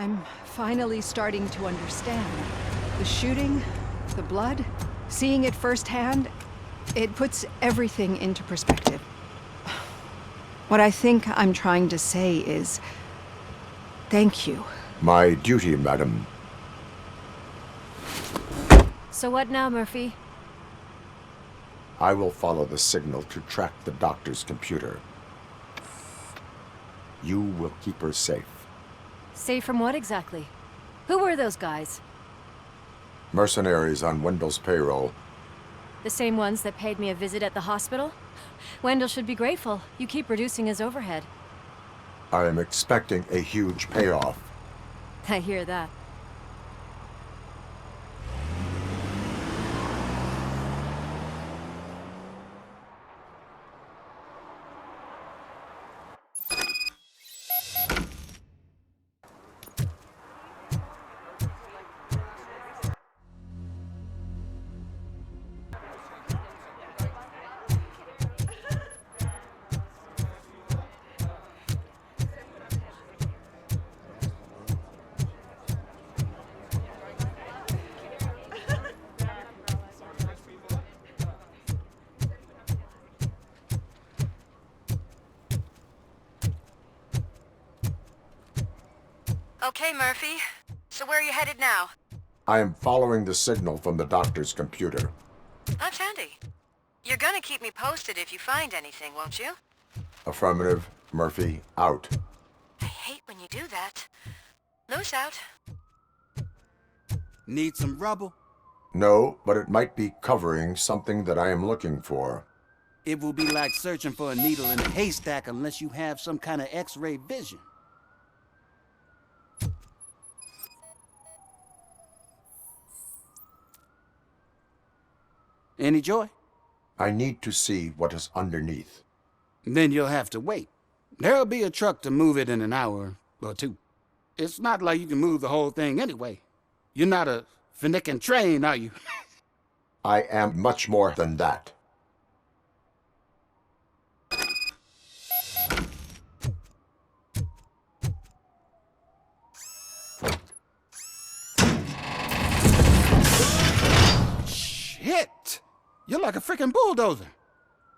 I'm finally starting to understand. The shooting, the blood, seeing it firsthand, it puts everything into perspective. What I think I'm trying to say is, thank you. My duty, madam. So what now, Murphy? I will follow the signal to track the doctor's computer. You will keep her safe. Safe from what exactly? Who were those guys? Mercenaries on Wendell's payroll. The same ones that paid me a visit at the hospital? Wendell should be grateful. You keep reducing his overhead. I am expecting a huge payoff. I hear that. Okay, Murphy. So where are you headed now? I am following the signal from the doctor's computer. That's handy. You're gonna keep me posted if you find anything, won't you? Affirmative. Murphy, out. I hate when you do that. Loose out. Need some rubble? No, but it might be covering something that I am looking for. It will be like searching for a needle in a haystack unless you have some kind of X-ray vision. Any joy? I need to see what is underneath. Then you'll have to wait. There'll be a truck to move it in an hour or two. It's not like you can move the whole thing anyway. You're not a finicking train, are you? I am much more than that. Shit! You're like a freaking bulldozer.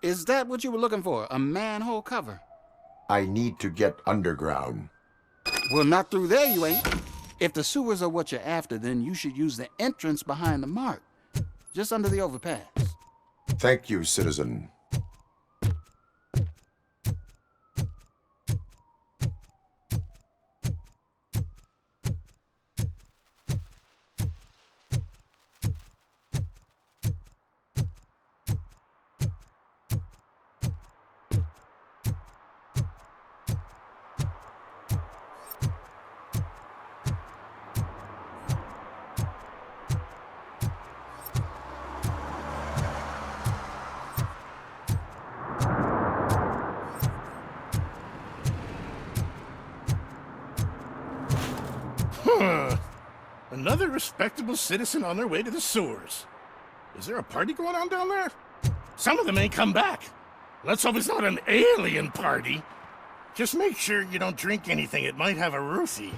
Is that what you were looking for? A manhole cover? I need to get underground. Well, not through there, you ain't. If the sewers are what you're after, then you should use the entrance behind the mark. Just under the overpass. Thank you, citizen. Another respectable citizen on their way to the sewers. Is there a party going on down there? Some of them ain't come back. Let's hope it's not an alien party. Just make sure you don't drink anything. It might have a roofie.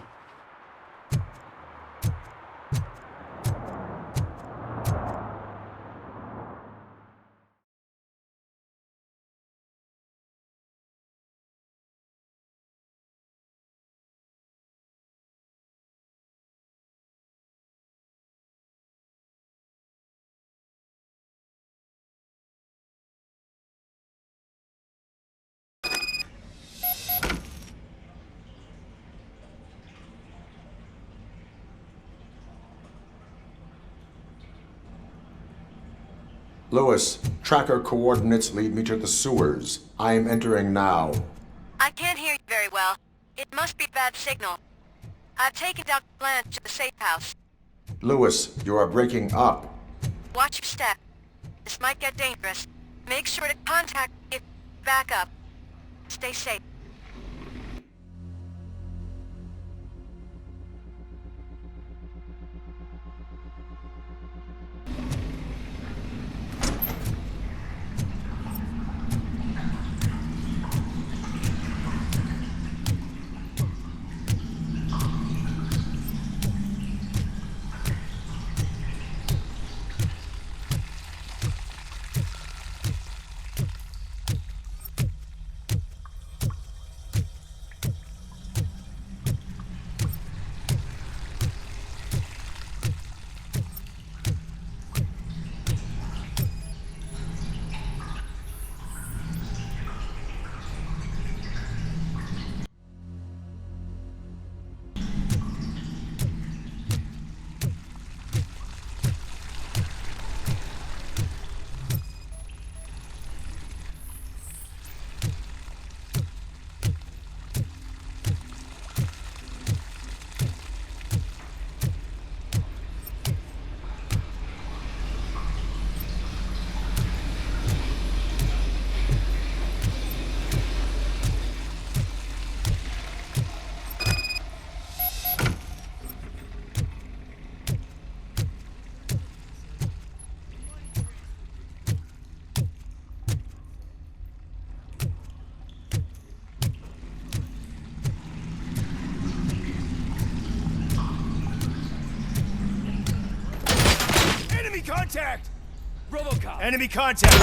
Lewis, tracker coordinates lead me to the sewers. I am entering now. I can't hear you very well. It must be a bad signal. I've taken Dr. Blanche to the safe house. Lewis, you are breaking up. Watch your step. This might get dangerous. Make sure to contact me if back up. Stay safe. contact! RoboCop! Enemy contact!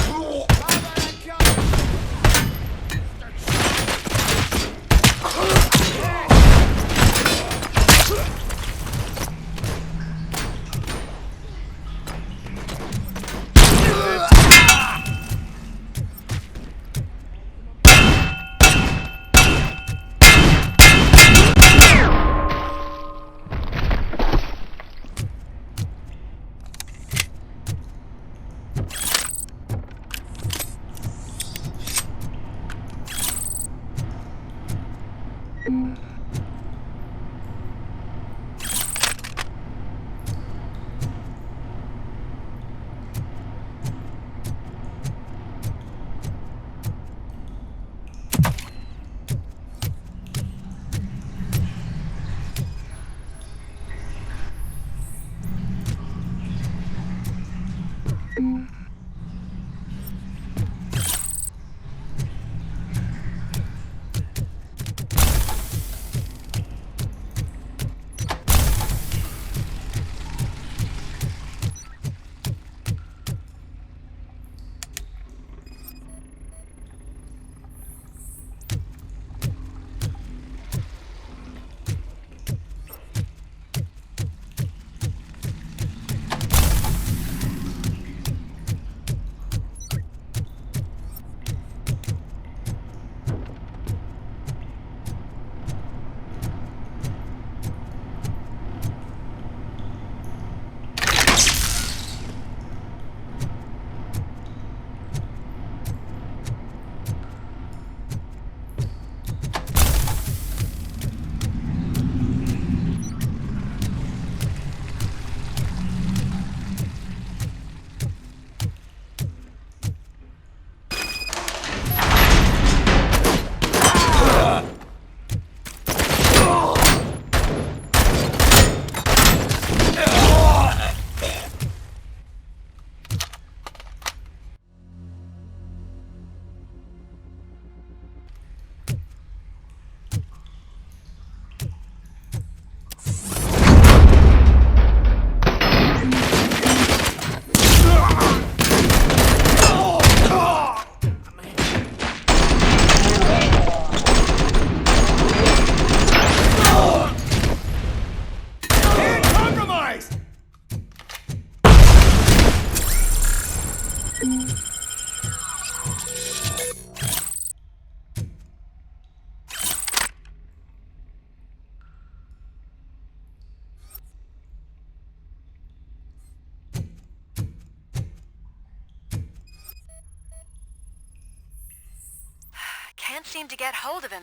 Can't seem to get hold of him.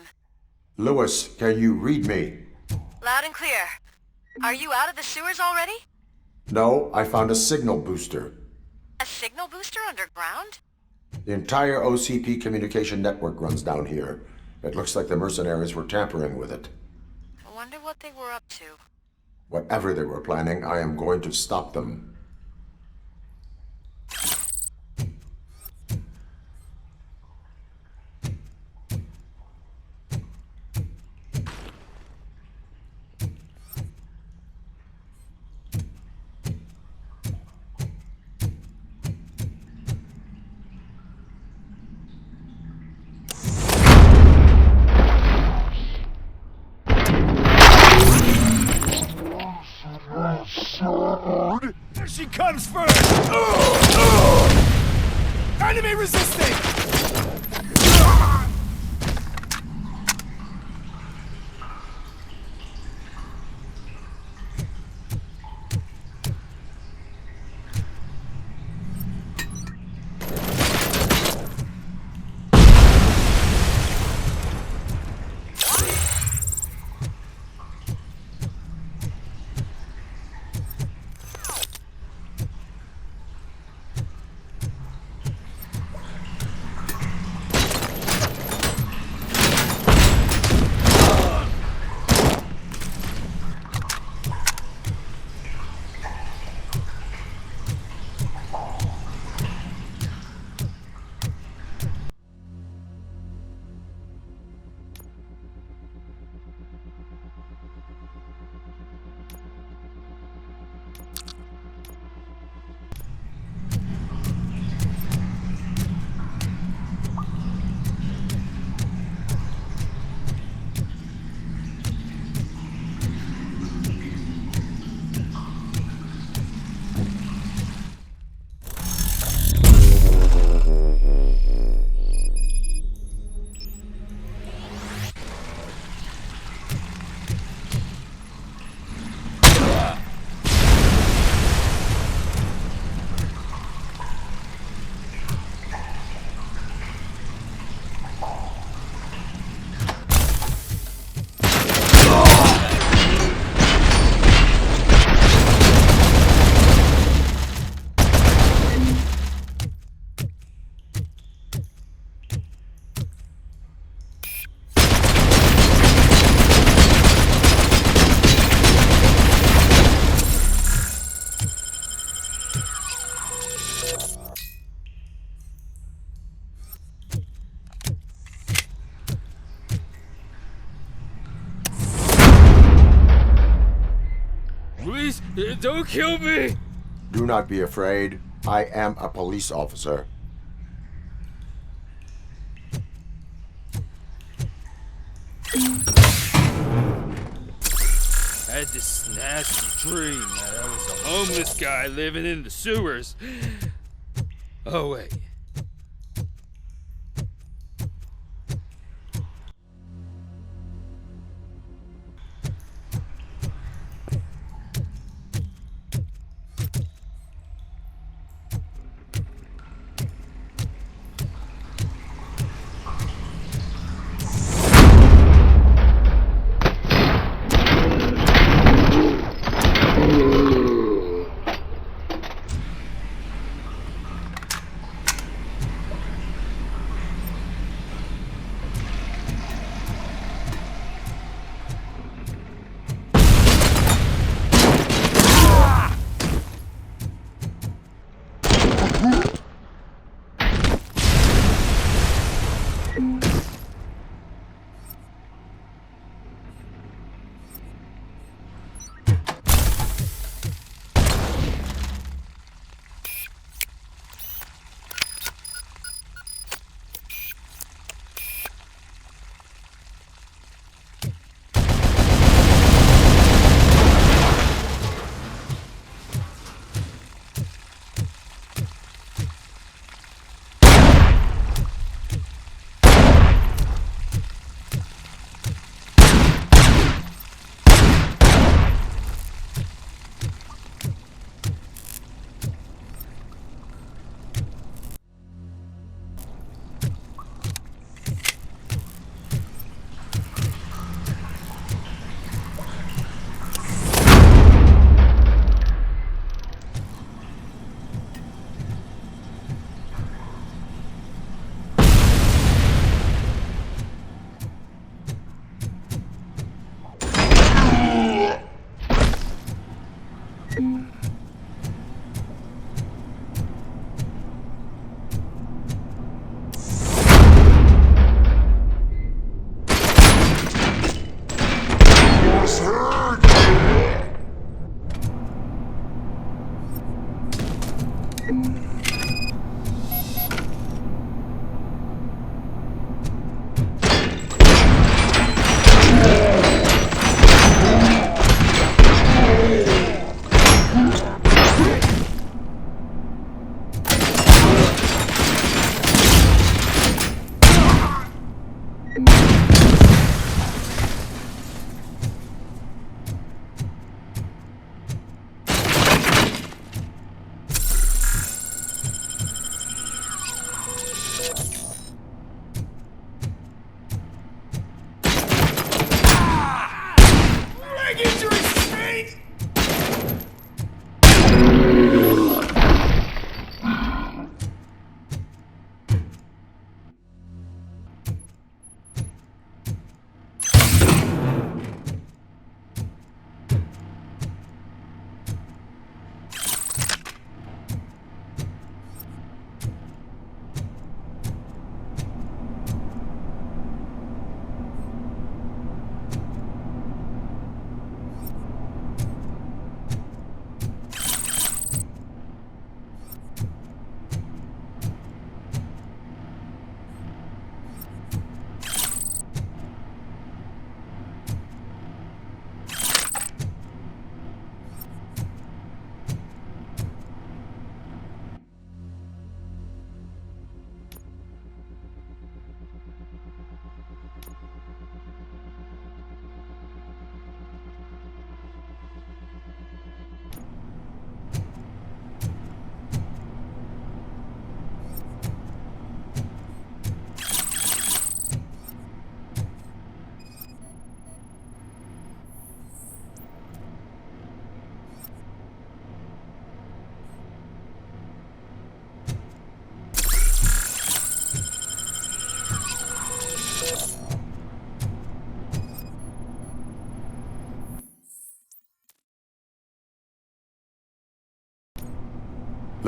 Lewis, can you read me? Loud and clear. Are you out of the sewers already? No, I found a signal booster. A signal booster underground? The entire OCP communication network runs down here. It looks like the mercenaries were tampering with it. I wonder what they were up to. Whatever they were planning, I am going to stop them. There she comes first! Enemy resisting! Please, don't kill me! Do not be afraid. I am a police officer. I had this nasty dream that I was a homeless guy living in the sewers. Oh, wait.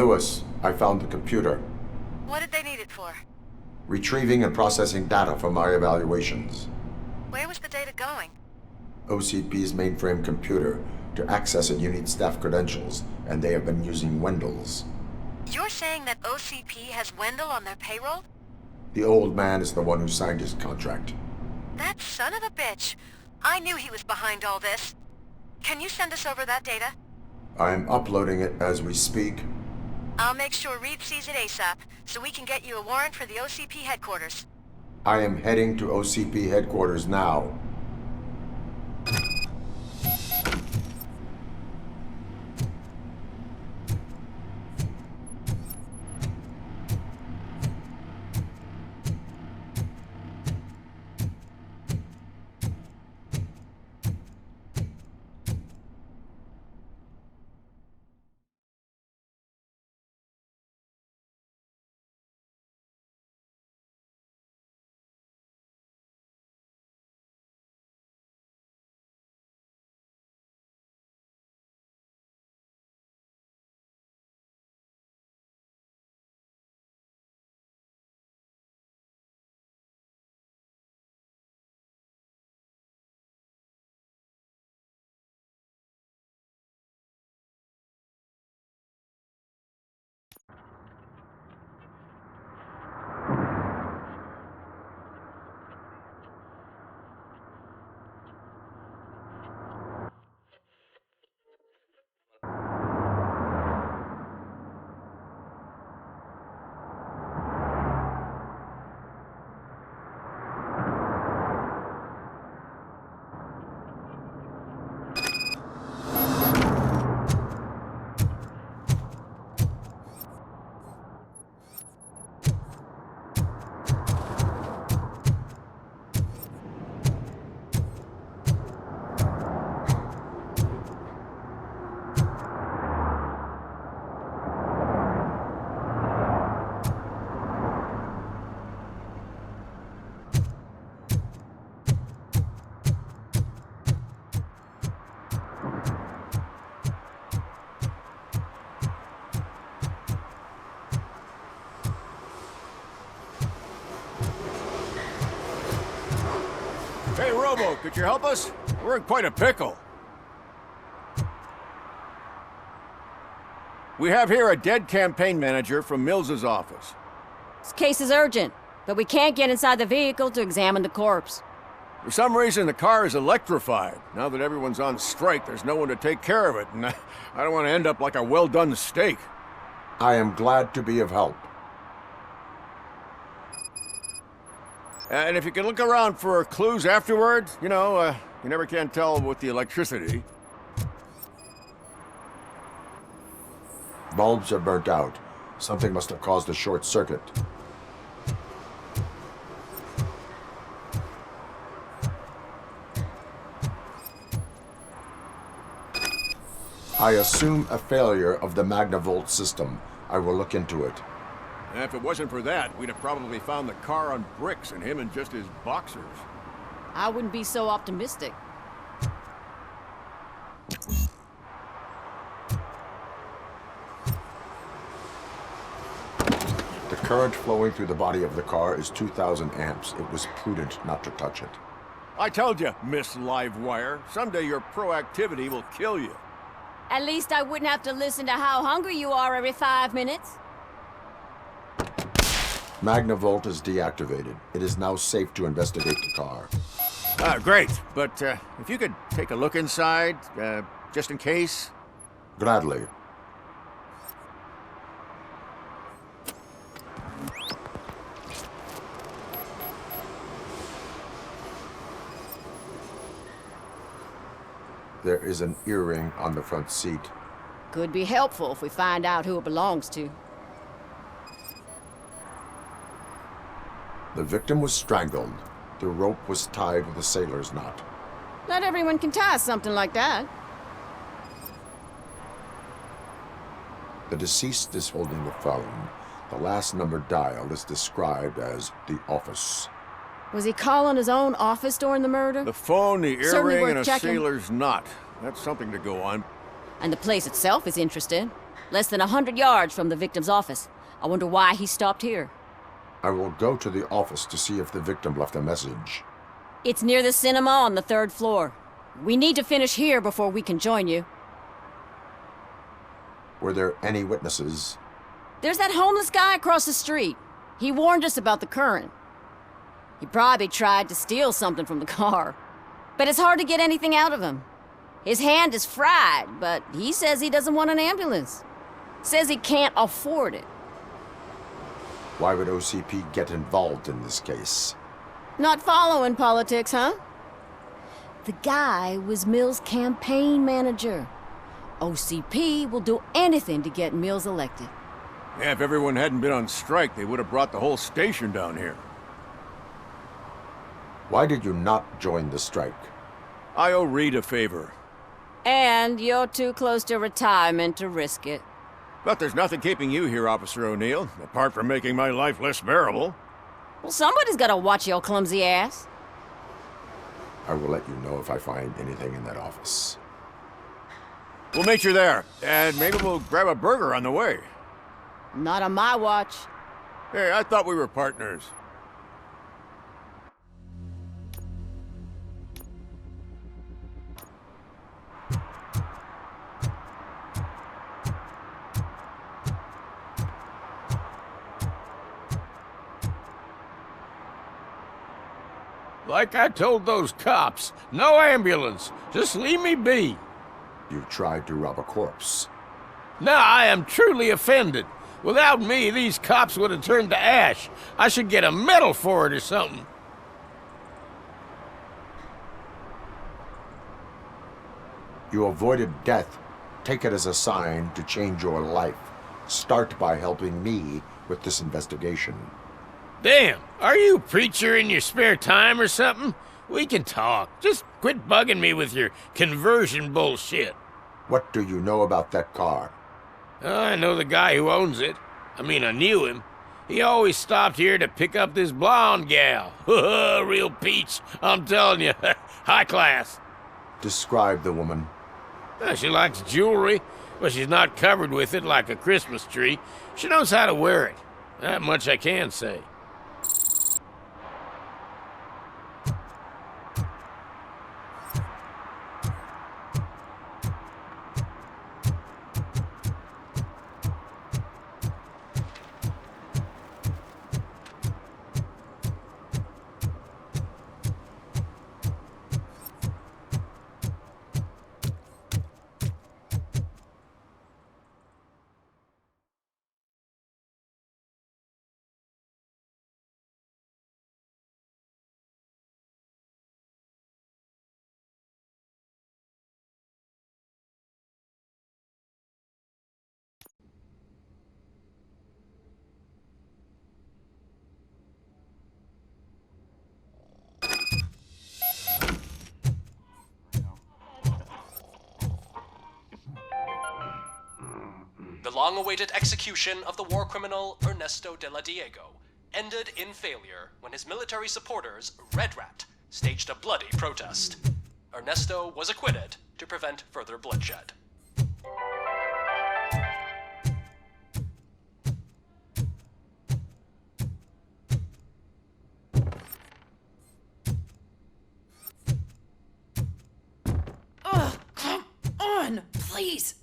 Lewis, I found the computer. What did they need it for? Retrieving and processing data from my evaluations. Where was the data going? OCP's mainframe computer. To access it, you need staff credentials, and they have been using Wendell's. You're saying that OCP has Wendell on their payroll? The old man is the one who signed his contract. That son of a bitch. I knew he was behind all this. Can you send us over that data? I'm uploading it as we speak. I'll make sure Reed sees it ASAP, so we can get you a warrant for the OCP headquarters. I am heading to OCP headquarters now. Hey, Robo, could you help us? We're in quite a pickle. We have here a dead campaign manager from Mills's office. This case is urgent, but we can't get inside the vehicle to examine the corpse. For some reason, the car is electrified. Now that everyone's on strike, there's no one to take care of it, and I don't want to end up like a well-done steak. I am glad to be of help. And if you can look around for clues afterward, you know, you never can tell with the electricity. Bulbs are burnt out. Something must have caused a short circuit. I assume a failure of the Magnavolt system. I will look into it. And if it wasn't for that, we'd have probably found the car on bricks and him in just his boxers. I wouldn't be so optimistic. The current flowing through the body of the car is 2,000 amps. It was prudent not to touch it. I told you, Miss Livewire, someday your proactivity will kill you. At least I wouldn't have to listen to how hungry you are every 5 minutes. Magnavolt is deactivated. It is now safe to investigate the car. Great. But if you could take a look inside, just in case. Gladly. There is an earring on the front seat. Could be helpful if we find out who it belongs to. The victim was strangled. The rope was tied with a sailor's knot. Not everyone can tie something like that. The deceased is holding the phone. The last number dialed is described as the office. Was he calling his own office during the murder? The phone, the Certainly earring, worth and a checking. sailor's knot. That's something to go on. And the place itself is interesting. Less than 100 yards from the victim's office. I wonder why he stopped here. I will go to the office to see if the victim left a message. It's near the cinema on the 3rd floor. We need to finish here before we can join you. Were there any witnesses? There's that homeless guy across the street. He warned us about the current. He probably tried to steal something from the car. But it's hard to get anything out of him. His hand is fried, but he says he doesn't want an ambulance. Says he can't afford it. Why would OCP get involved in this case? Not following politics, huh? The guy was Mills' campaign manager. OCP will do anything to get Mills elected. Yeah, if everyone hadn't been on strike, they would have brought the whole station down here. Why did you not join the strike? I owe Reed a favor. And you're too close to retirement to risk it. But there's nothing keeping you here, Officer O'Neill, apart from making my life less bearable. Well, somebody's gotta watch your clumsy ass. I will let you know if I find anything in that office. We'll meet you there, and maybe we'll grab a burger on the way. Not on my watch. Hey, I thought we were partners. Like I told those cops, no ambulance. Just leave me be. You tried to rob a corpse. Now I am truly offended. Without me, these cops would have turned to ash. I should get a medal for it or something. You avoided death. Take it as a sign to change your life. Start by helping me with this investigation. Damn, are you a preacher in your spare time or something? We can talk. Just quit bugging me with your conversion bullshit. What do you know about that car? I know the guy who owns it. I mean, I knew him. He always stopped here to pick up this blonde gal. Real peach, I'm telling you. High class. Describe the woman. She likes jewelry, but she's not covered with it like a Christmas tree. She knows how to wear it. That much I can say. The long-awaited execution of the war criminal Ernesto de la Diego ended in failure when his military supporters, Red Rat, staged a bloody protest. Ernesto was acquitted to prevent further bloodshed. Ugh, come on, please.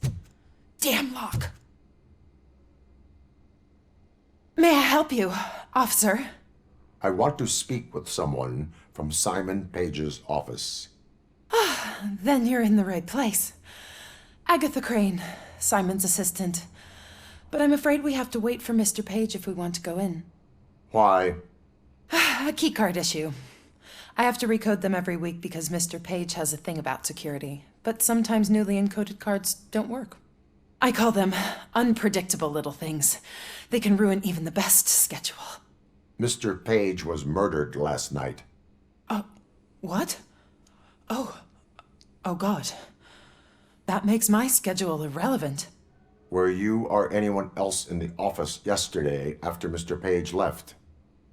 Damn lock. May I help you, officer? I want to speak with someone from Simon Page's office. Then you're in the right place. Agatha Crane, Simon's assistant. But I'm afraid we have to wait for Mr. Page if we want to go in. Why? A keycard issue. I have to recode them every week because Mr. Page has a thing about security. But sometimes newly encoded cards don't work. I call them unpredictable little things. They can ruin even the best schedule. Mr. Page was murdered last night. What? Oh God. That makes my schedule irrelevant. Were you or anyone else in the office yesterday after Mr. Page left?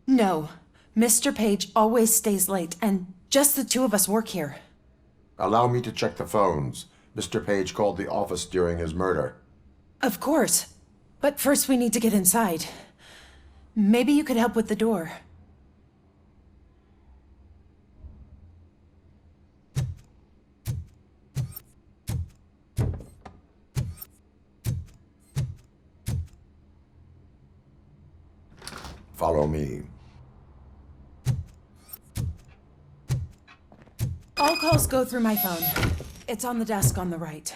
No. Mr. Page always stays late, and just the two of us work here. Allow me to check the phones. Mr. Page called the office during his murder. Of course. But first we need to get inside. Maybe you could help with the door. Follow me. All calls go through my phone. It's on the desk on the right.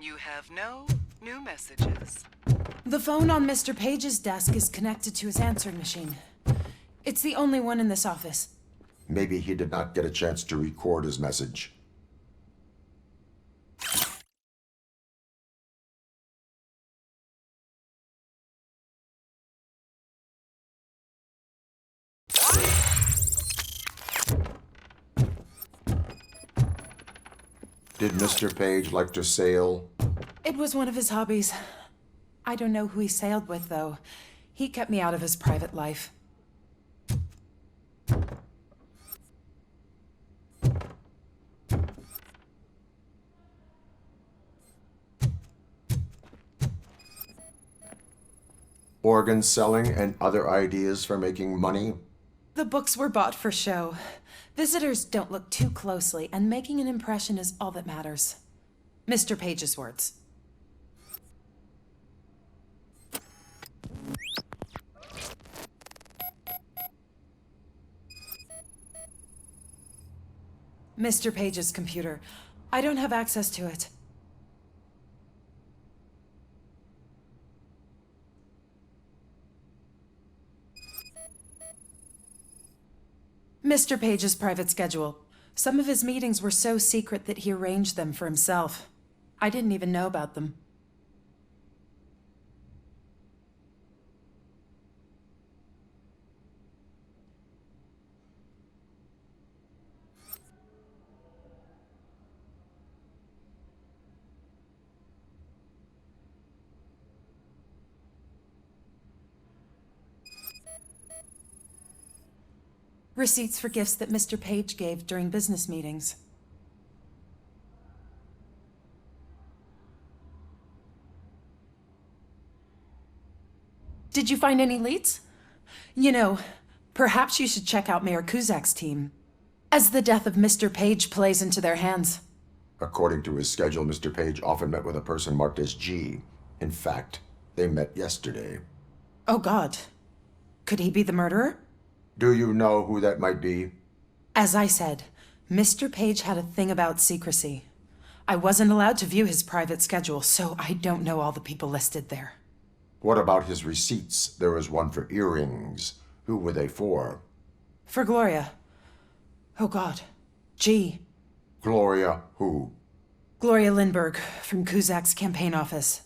You have no new messages. The phone on Mr. Page's desk is connected to his answering machine. It's the only one in this office. Maybe he did not get a chance to record his message. Did Mr. Page like to sail? It was one of his hobbies. I don't know who he sailed with, though. He kept me out of his private life. Organ selling and other ideas for making money? The books were bought for show. Visitors don't look too closely, and making an impression is all that matters. Mr. Page's words. Mr. Page's computer. I don't have access to it. Mr. Page's private schedule. Some of his meetings were so secret that he arranged them for himself. I didn't even know about them. Receipts for gifts that Mr. Page gave during business meetings. Did you find any leads? You know, perhaps you should check out Mayor Kuzak's team, as the death of Mr. Page plays into their hands. According to his schedule, Mr. Page often met with a person marked as G. In fact, they met yesterday. Oh, God. Could he be the murderer? Do you know who that might be? As I said, Mr. Page had a thing about secrecy. I wasn't allowed to view his private schedule, so I don't know all the people listed there. What about his receipts? There was one for earrings. Who were they for? For Gloria. Oh, God. G. Gloria who? Gloria Lindbergh, from Kuzak's campaign office.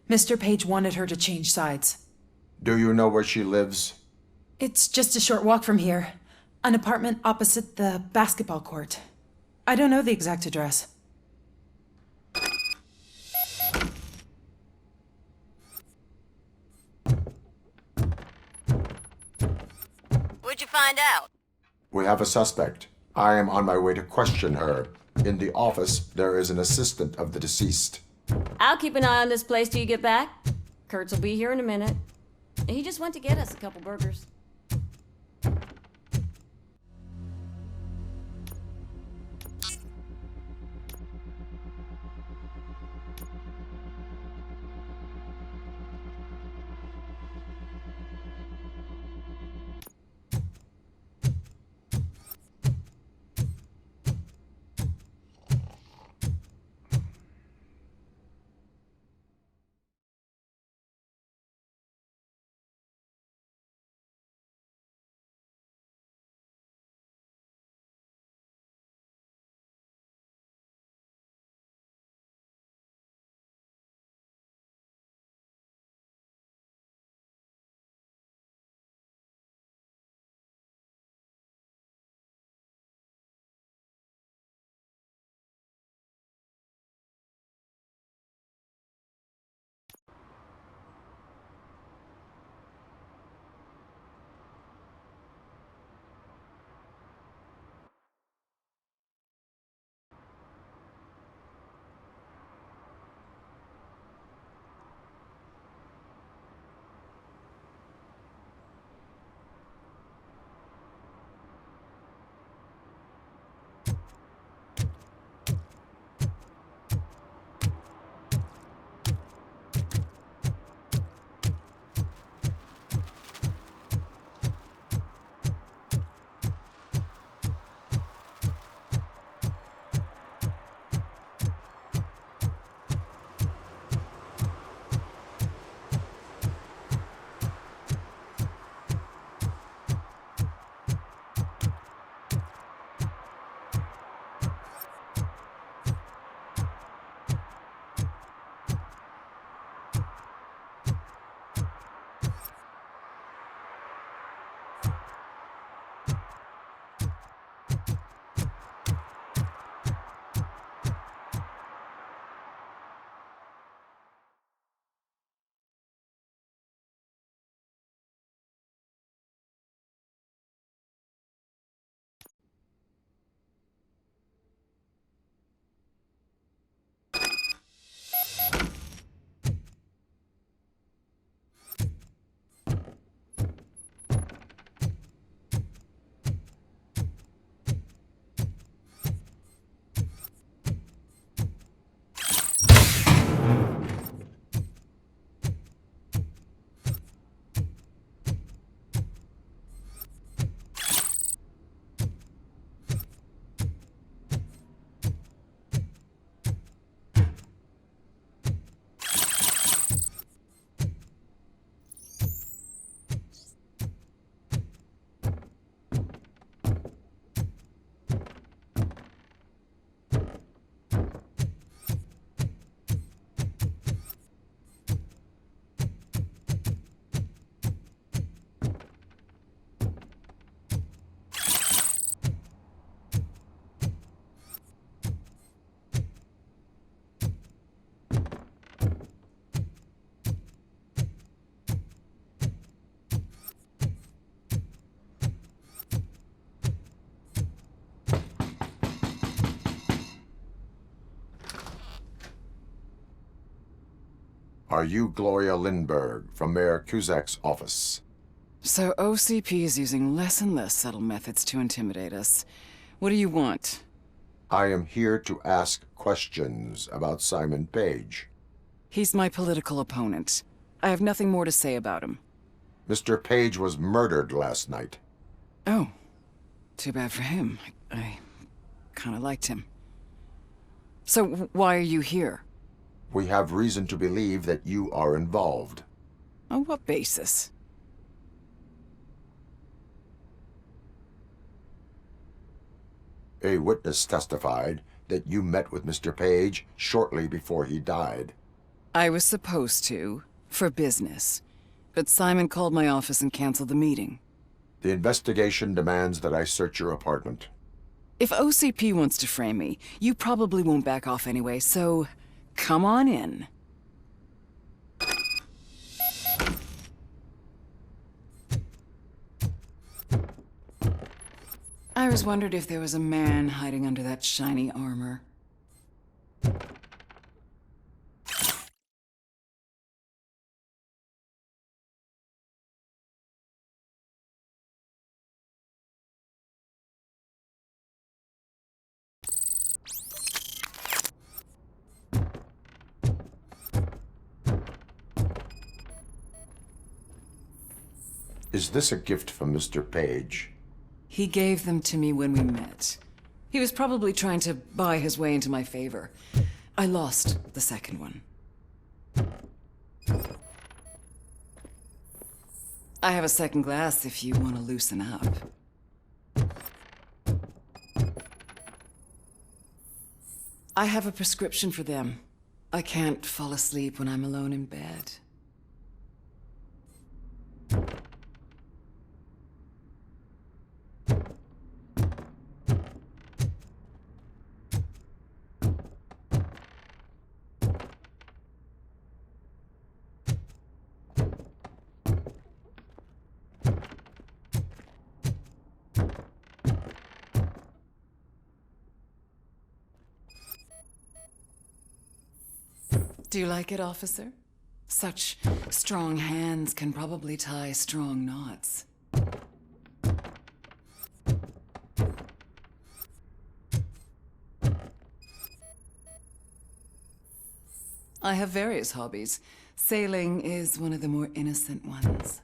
Mr. Page wanted her to change sides. Do you know where she lives? It's just a short walk from here. An apartment opposite the basketball court. I don't know the exact address. What'd you find out? We have a suspect. I am on my way to question her. In the office, there is an assistant of the deceased. I'll keep an eye on this place till you get back. Kurtz will be here in a minute. He just went to get us a couple burgers. Are you Gloria Lindbergh from Mayor Cusack's office? So OCP is using less and less subtle methods to intimidate us. What do you want? I am here to ask questions about Simon Page. He's my political opponent. I have nothing more to say about him. Mr. Page was murdered last night. Oh. Too bad for him. I kinda liked him. So why are you here? We have reason to believe that you are involved. On what basis? A witness testified that you met with Mr. Page shortly before he died. I was supposed to, for business. But Simon called my office and canceled the meeting. The investigation demands that I search your apartment. If OCP wants to frame me, you probably won't back off anyway, so come on in. I always wondered if there was a man hiding under that shiny armor. Is this a gift from Mr. Page? He gave them to me when we met. He was probably trying to buy his way into my favor. I lost the second one. I have a second glass if you want to loosen up. I have a prescription for them. I can't fall asleep when I'm alone in bed. Do you like it, officer? Such strong hands can probably tie strong knots. I have various hobbies. Sailing is one of the more innocent ones.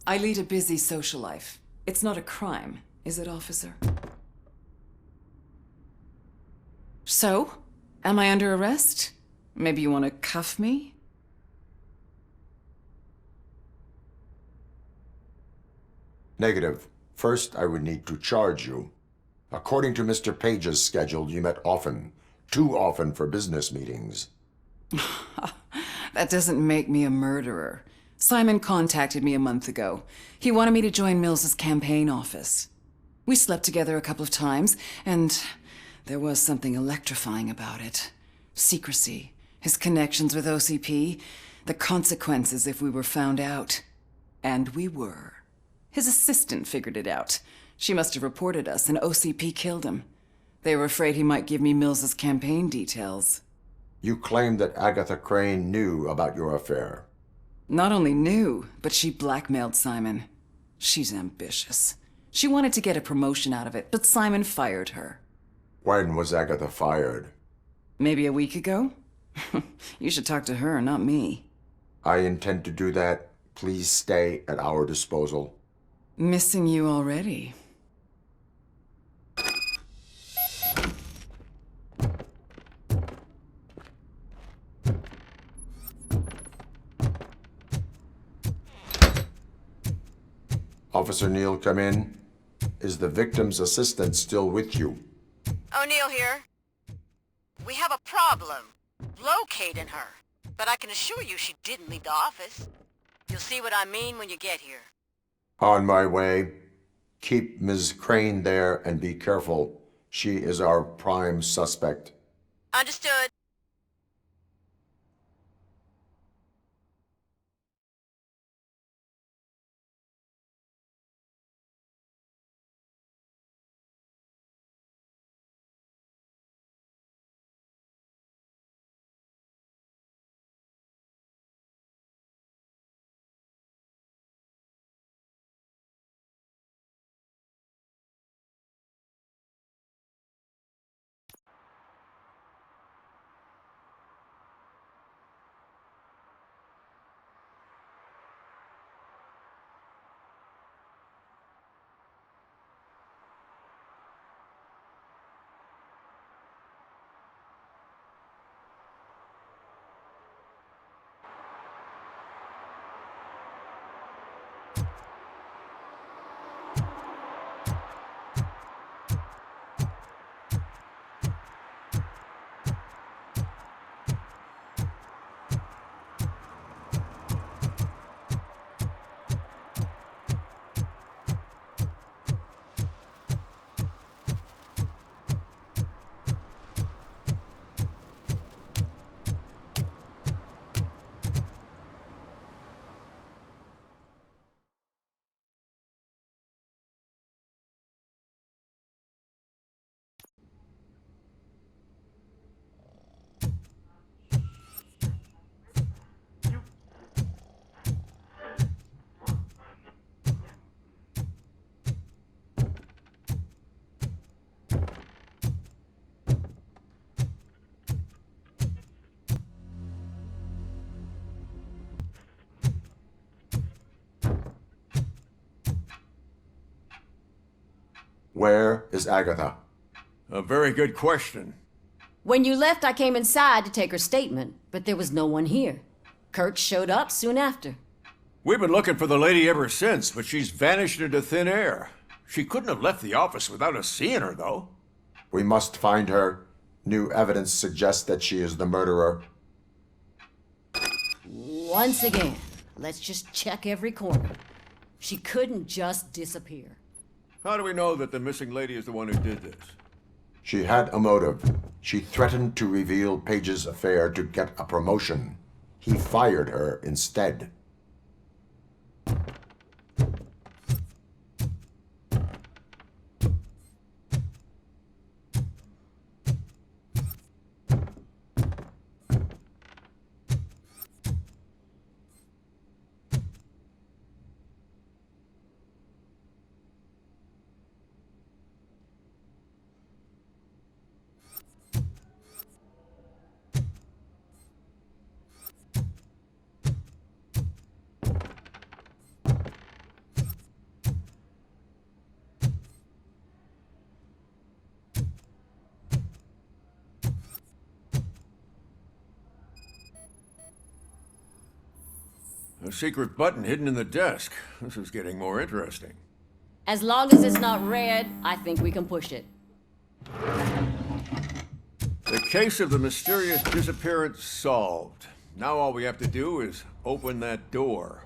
I lead a busy social life. It's not a crime, is it, officer? So, am I under arrest? Maybe you want to cuff me? Negative. First, I would need to charge you. According to Mr. Page's schedule, you met often. Too often for business meetings. That doesn't make me a murderer. Simon contacted me a month ago. He wanted me to join Mills's campaign office. We slept together a couple of times, and there was something electrifying about it. Secrecy, his connections with OCP, the consequences if we were found out. And we were. His assistant figured it out. She must have reported us, and OCP killed him. They were afraid he might give me Mills's campaign details. You claimed that Agatha Crane knew about your affair. Not only knew, but she blackmailed Simon. She's ambitious. She wanted to get a promotion out of it, but Simon fired her. When was Agatha fired? Maybe a week ago? You should talk to her, not me. I intend to do that. Please stay at our disposal. Missing you already. Officer Neal, come in. Is the victim's assistant still with you? O'Neill here. We have a problem locating her, but I can assure you she didn't leave the office. You'll see what I mean when you get here. On my way. Keep Ms. Crane there and be careful. She is our prime suspect. Understood. Where is Agatha? A very good question. When you left, I came inside to take her statement, but there was no one here. Kirk showed up soon after. We've been looking for the lady ever since, but she's vanished into thin air. She couldn't have left the office without us seeing her, though. We must find her. New evidence suggests that she is the murderer. Once again, let's just check every corner. She couldn't just disappear. How do we know that the missing lady is the one who did this? She had a motive. She threatened to reveal Page's affair to get a promotion. He fired her instead. A secret button hidden in the desk. This is getting more interesting. As long as it's not red, I think we can push it. The case of the mysterious disappearance solved. Now all we have to do is open that door.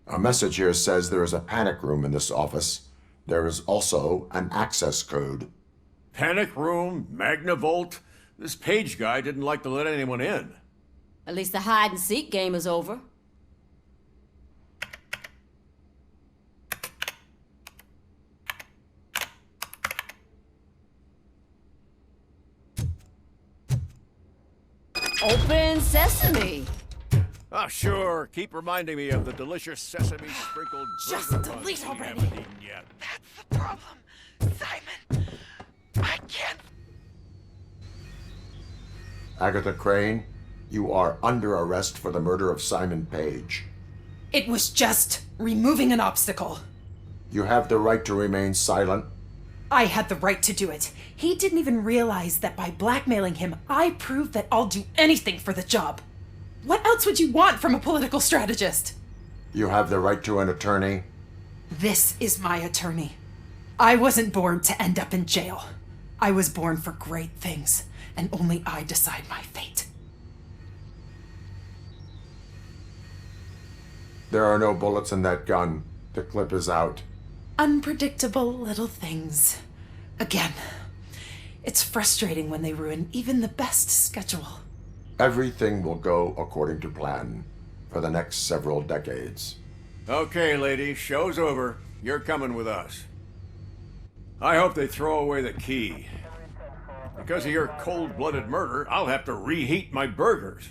A message here says there is a panic room in this office. There is also an access code. Panic room, Magnavolt. This Page guy didn't like to let anyone in. At least the hide-and-seek game is over. Open sesame! Ah, sure. Keep reminding me of the delicious sesame sprinkled Just burger delete buns we already. haven't eaten yet. That's the problem, Simon. I can't. Agatha Crane, you are under arrest for the murder of Simon Page. It was just removing an obstacle. You have the right to remain silent. I had the right to do it. He didn't even realize that by blackmailing him, I proved that I'll do anything for the job. What else would you want from a political strategist? You have the right to an attorney. This is my attorney. I wasn't born to end up in jail. I was born for great things, and only I decide my fate. There are no bullets in that gun. The clip is out. Unpredictable little things. Again, it's frustrating when they ruin even the best schedule. Everything will go according to plan for the next several decades. Okay, lady, show's over. You're coming with us. I hope they throw away the key. Because of your cold-blooded murder, I'll have to reheat my burgers.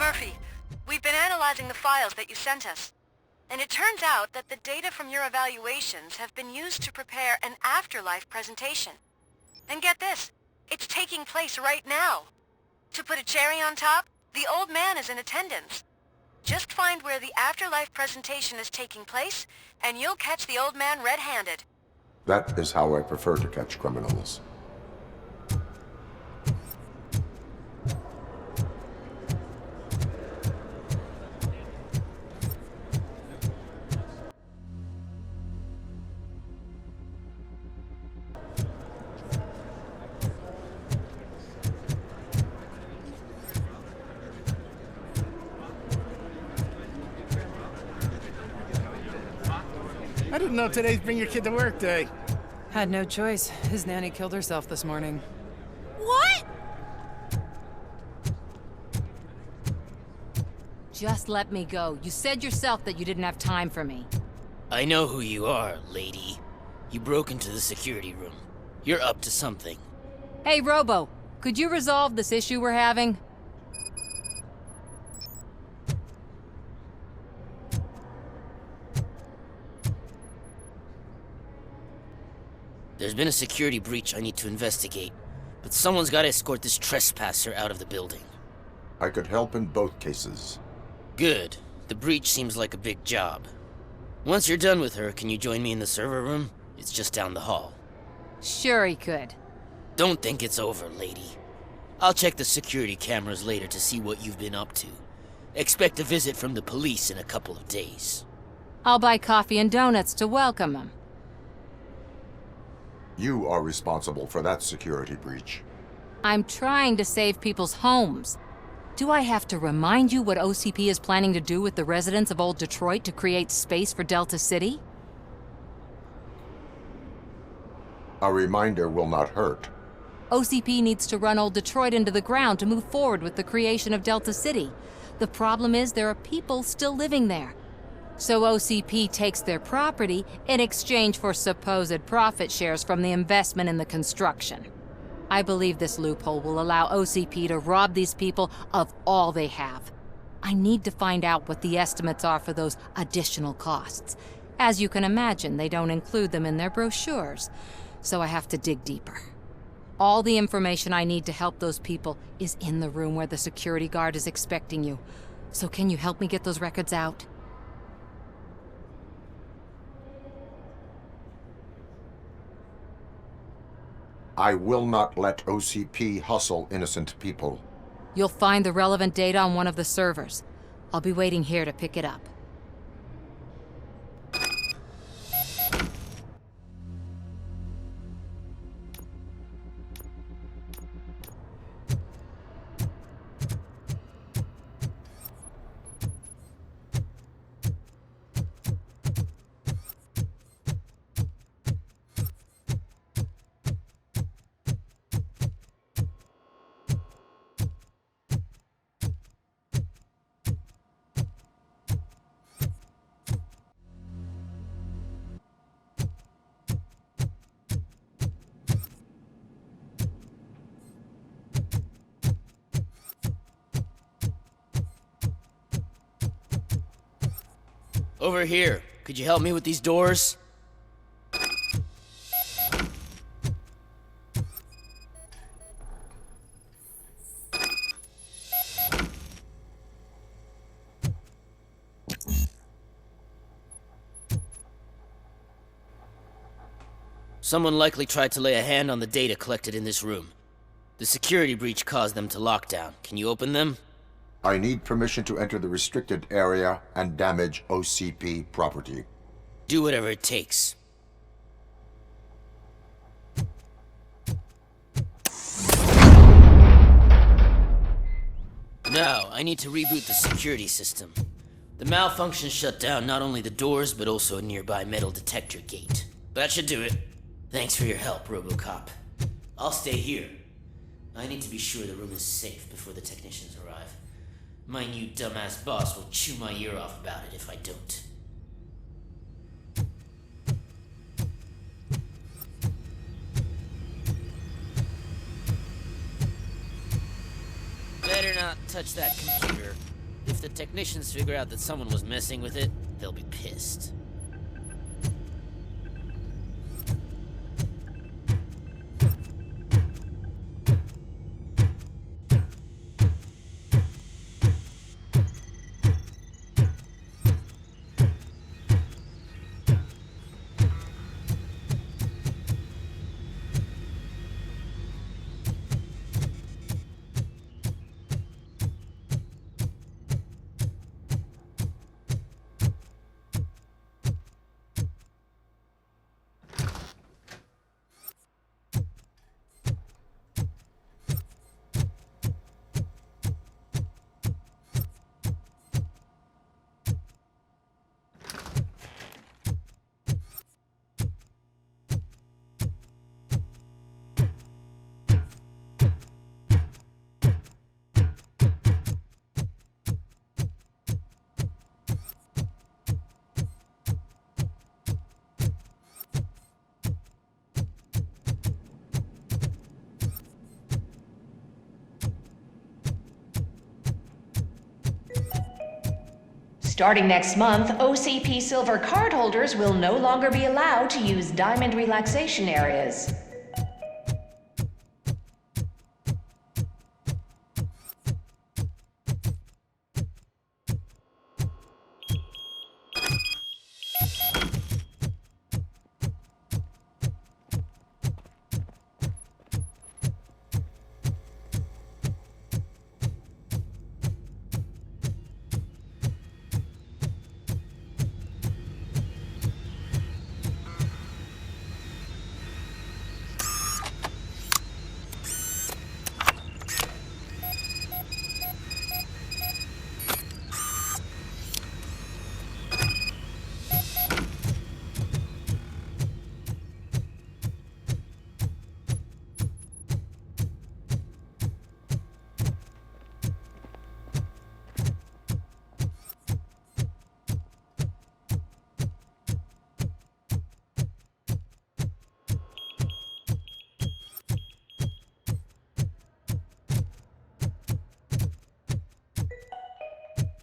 Murphy, we've been analyzing the files that you sent us. And it turns out that the data from your evaluations have been used to prepare an afterlife presentation. And get this, it's taking place right now. To put a cherry on top, the old man is in attendance. Just find where the afterlife presentation is taking place, and you'll catch the old man red-handed. That is how I prefer to catch criminals. I didn't know today's Bring Your Kid to Work Day. Had no choice. His nanny killed herself this morning. What? Just let me go. You said yourself that you didn't have time for me. I know who you are, lady. You broke into the security room. You're up to something. Hey, Robo, could you resolve this issue we're having? There's been a security breach I need to investigate, but someone's got to escort this trespasser out of the building. I could help in both cases. Good. The breach seems like a big job. Once you're done with her, can you join me in the server room? It's just down the hall. Sure he could. Don't think it's over, lady. I'll check the security cameras later to see what you've been up to. Expect a visit from the police in a couple of days. I'll buy coffee and donuts to welcome him. You are responsible for that security breach. I'm trying to save people's homes. Do I have to remind you what OCP is planning to do with the residents of Old Detroit to create space for Delta City? A reminder will not hurt. OCP needs to run Old Detroit into the ground to move forward with the creation of Delta City. The problem is there are people still living there. So OCP takes their property in exchange for supposed profit shares from the investment in the construction. I believe this loophole will allow OCP to rob these people of all they have. I need to find out what the estimates are for those additional costs. As you can imagine, they don't include them in their brochures, so I have to dig deeper. All the information I need to help those people is in the room where the security guard is expecting you. So can you help me get those records out? I will not let OCP hustle innocent people. You'll find the relevant data on one of the servers. I'll be waiting here to pick it up. Over here. Could you help me with these doors? Someone likely tried to lay a hand on the data collected in this room. The security breach caused them to lock down. Can you open them? I need permission to enter the restricted area and damage OCP property. Do whatever it takes. Now, I need to reboot the security system. The malfunction shut down not only the doors, but also a nearby metal detector gate. That should do it. Thanks for your help, RoboCop. I'll stay here. I need to be sure the room is safe before the technicians arrive. My new dumbass boss will chew my ear off about it if I don't. Better not touch that computer. If the technicians figure out that someone was messing with it, they'll be pissed. Starting next month, OCP Silver cardholders will no longer be allowed to use diamond relaxation areas.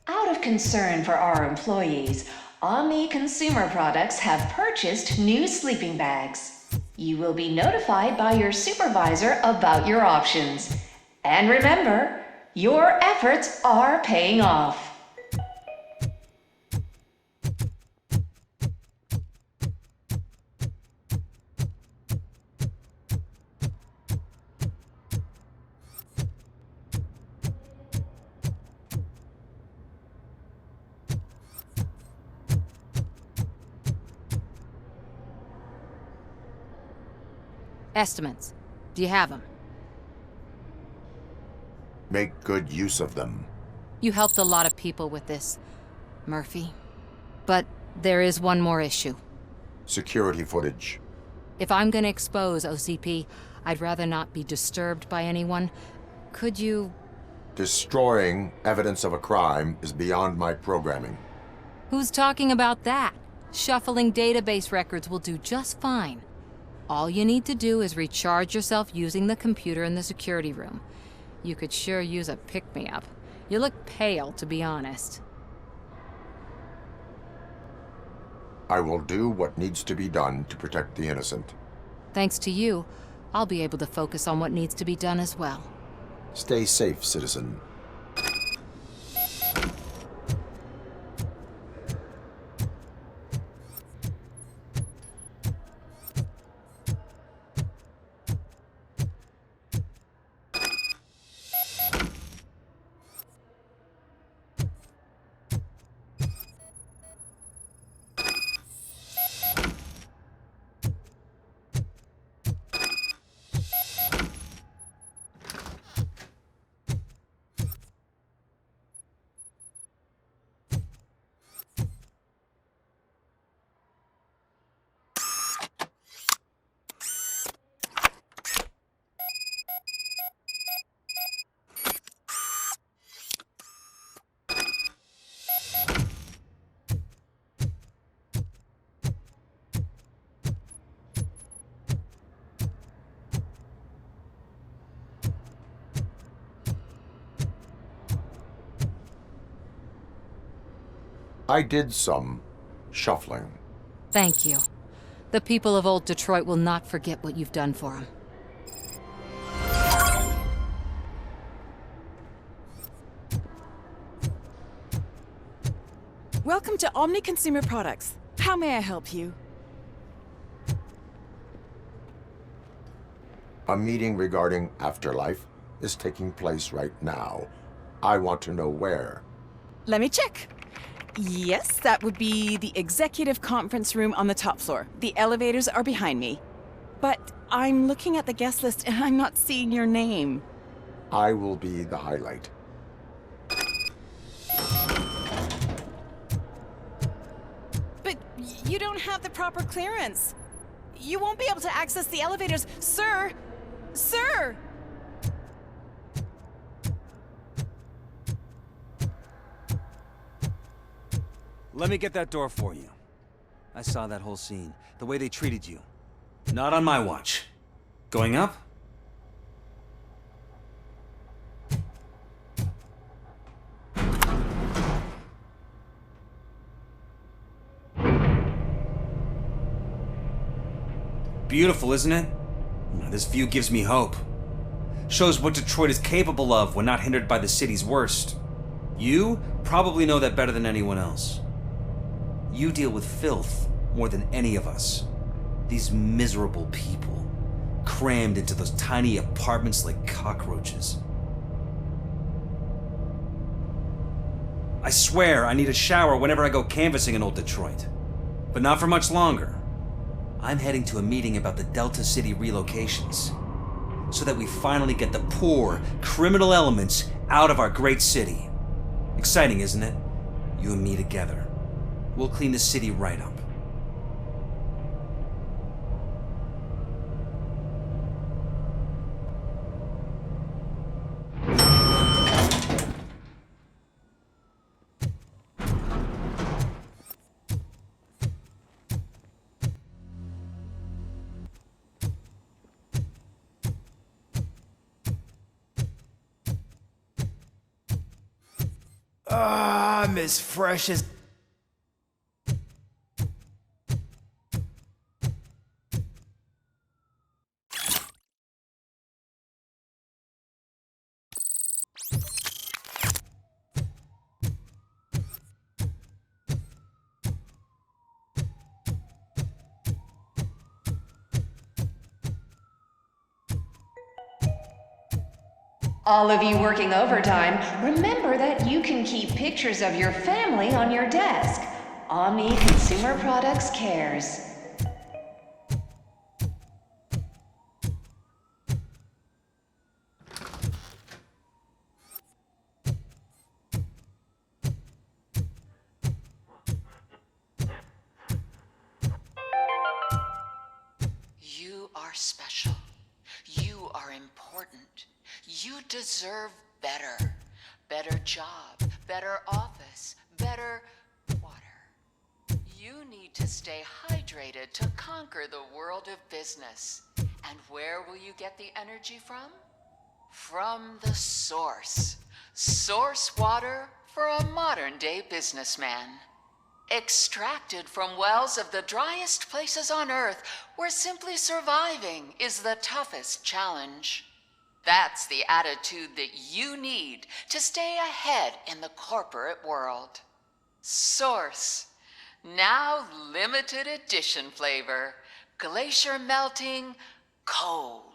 Out of concern for our employees, Omni Consumer Products have purchased new sleeping bags. You will be notified by your supervisor about your options. And remember, your efforts are paying off. Estimates. Do you have them? Make good use of them. You helped a lot of people with this, Murphy. But there is one more issue. Security footage. If I'm gonna expose OCP, I'd rather not be disturbed by anyone. Could you... Destroying evidence of a crime is beyond my programming. Who's talking about that? Shuffling database records will do just fine. All you need to do is recharge yourself using the computer in the security room. You could sure use a pick-me-up. You look pale, to be honest. I will do what needs to be done to protect the innocent. Thanks to you, I'll be able to focus on what needs to be done as well. Stay safe, citizen. I did some shuffling. Thank you. The people of Old Detroit will not forget what you've done for them. Welcome to Omni Consumer Products. How may I help you? A meeting regarding afterlife is taking place right now. I want to know where. Let me check. Yes, that would be the executive conference room on the top floor. The elevators are behind me. But I'm looking at the guest list and I'm not seeing your name. I will be the highlight. But you don't have the proper clearance. You won't be able to access the elevators. Sir! Sir! Let me get that door for you. I saw that whole scene. The way they treated you. Not on my watch. Going up? Beautiful, isn't it? This view gives me hope. Shows what Detroit is capable of when not hindered by the city's worst. You probably know that better than anyone else. You deal with filth more than any of us. These miserable people, crammed into those tiny apartments like cockroaches. I swear I need a shower whenever I go canvassing in Old Detroit. But not for much longer. I'm heading to a meeting about the Delta City relocations, so that we finally get the poor, criminal elements out of our great city. Exciting, isn't it? You and me together. We'll clean the city right up. I'm as fresh as... All of you working overtime, remember that you can keep pictures of your family on your desk. Omni Consumer Products cares. You are special. You are important. You deserve better. Better job, better office, better water. You need to stay hydrated to conquer the world of business. And where will you get the energy from? From the source. Source water for a modern-day businessman. Extracted from wells of the driest places on Earth, where simply surviving is the toughest challenge. That's the attitude that you need to stay ahead in the corporate world. Source. Now limited edition flavor. Glacier melting cold.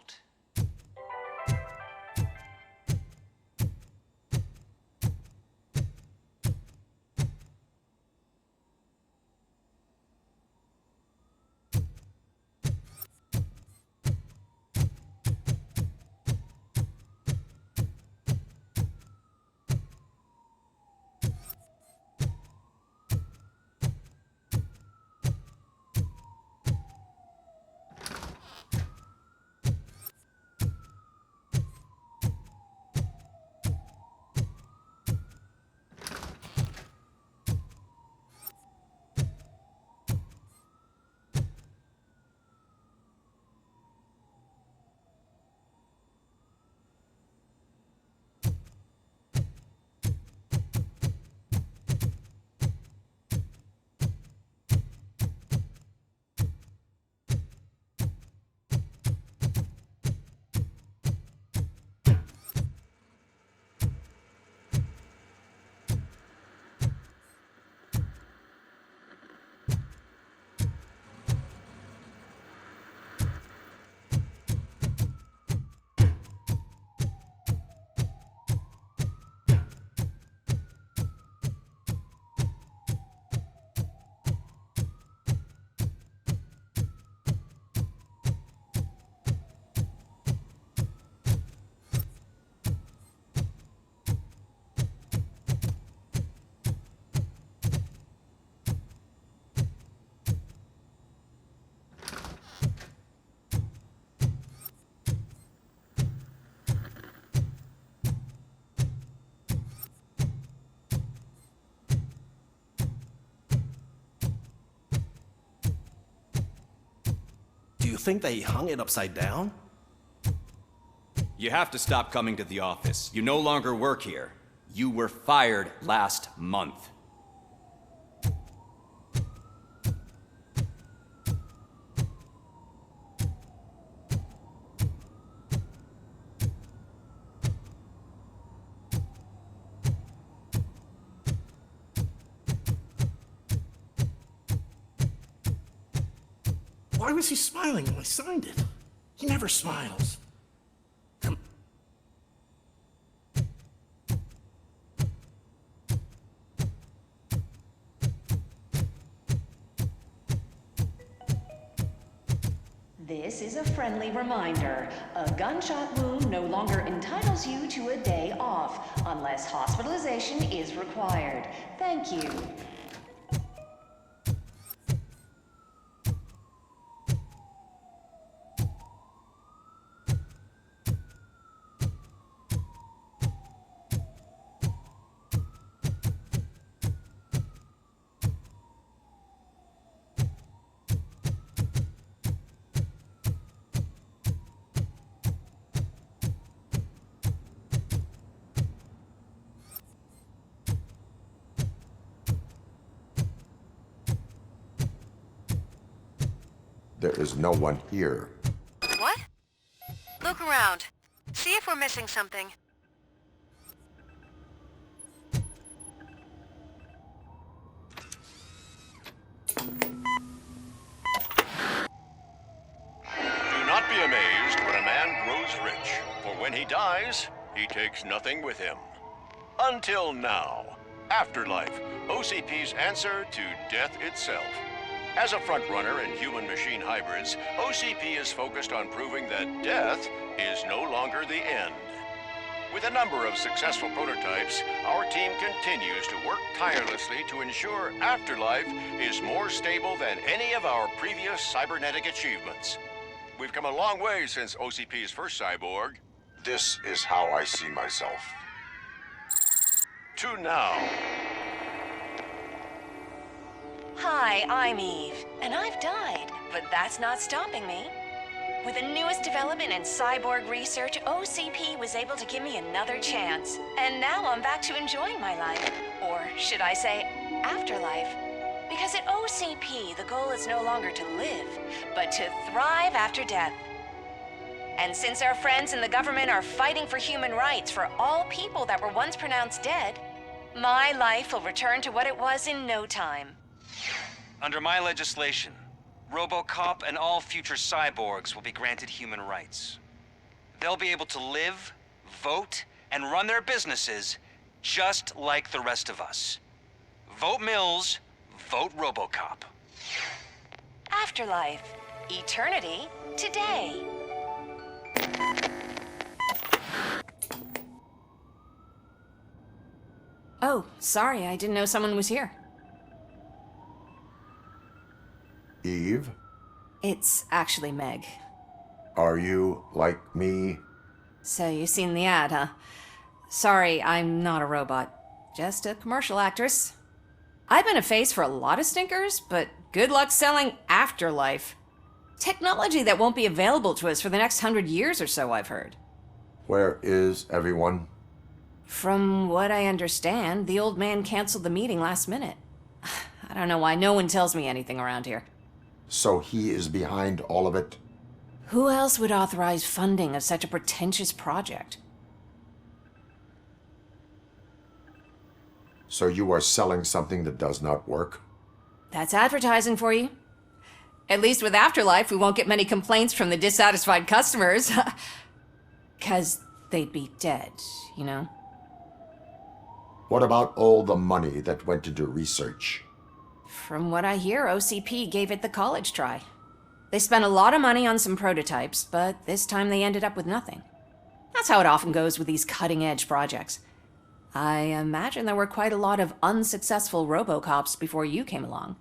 Do you think they hung it upside down? You have to stop coming to the office. You no longer work here. You were fired last month. Why was he smiling when I signed it? He never smiles. This is a friendly reminder. A gunshot wound no longer entitles you to a day off, unless hospitalization is required. Thank you. There is no one here. What? Look around. See if we're missing something. Do not be amazed when a man grows rich, for when he dies, he takes nothing with him. Until now. Afterlife, OCP's answer to death itself. As a frontrunner in human-machine hybrids, OCP is focused on proving that death is no longer the end. With a number of successful prototypes, our team continues to work tirelessly to ensure Afterlife is more stable than any of our previous cybernetic achievements. We've come a long way since OCP's first cyborg. This is how I see myself. To now. Hi, I'm Eve, and I've died, but that's not stopping me. With the newest development in cyborg research, OCP was able to give me another chance. And now I'm back to enjoying my life. Or should I say, afterlife. Because at OCP, the goal is no longer to live, but to thrive after death. And since our friends in the government are fighting for human rights for all people that were once pronounced dead, my life will return to what it was in no time. Under my legislation, RoboCop and all future cyborgs will be granted human rights. They'll be able to live, vote, and run their businesses just like the rest of us. Vote Mills, vote RoboCop. Afterlife. Eternity. Today. Oh, sorry, I didn't know someone was here. Eve, It's actually Meg. are you like me? So you've seen the ad, huh? Sorry, I'm not a robot. Just a commercial actress. I've been a face for a lot of stinkers, but good luck selling Afterlife. Technology that won't be available to us for the next 100 years or so, I've heard. Where is everyone? From what I understand, the old man canceled the meeting last minute. I don't know why no one tells me anything around here. So he is behind all of it? Who else would authorize funding of such a pretentious project? So you are selling something that does not work? That's advertising for you. At least with Afterlife, we won't get many complaints from the dissatisfied customers. 'Cause they'd be dead, you know? What about all the money that went into research? From what I hear, OCP gave it the college try. They spent a lot of money on some prototypes, but this time they ended up with nothing. That's how it often goes with these cutting-edge projects. I imagine there were quite a lot of unsuccessful RoboCops before you came along.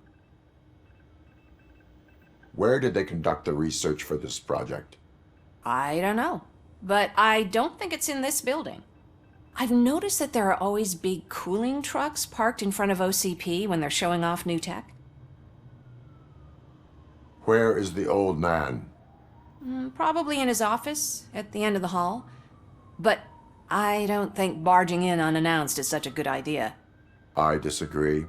Where did they conduct the research for this project? I don't know, but I don't think it's in this building. I've noticed that there are always big cooling trucks parked in front of OCP when they're showing off new tech. Where is the old man? Probably in his office, at the end of the hall. But I don't think barging in unannounced is such a good idea. I disagree.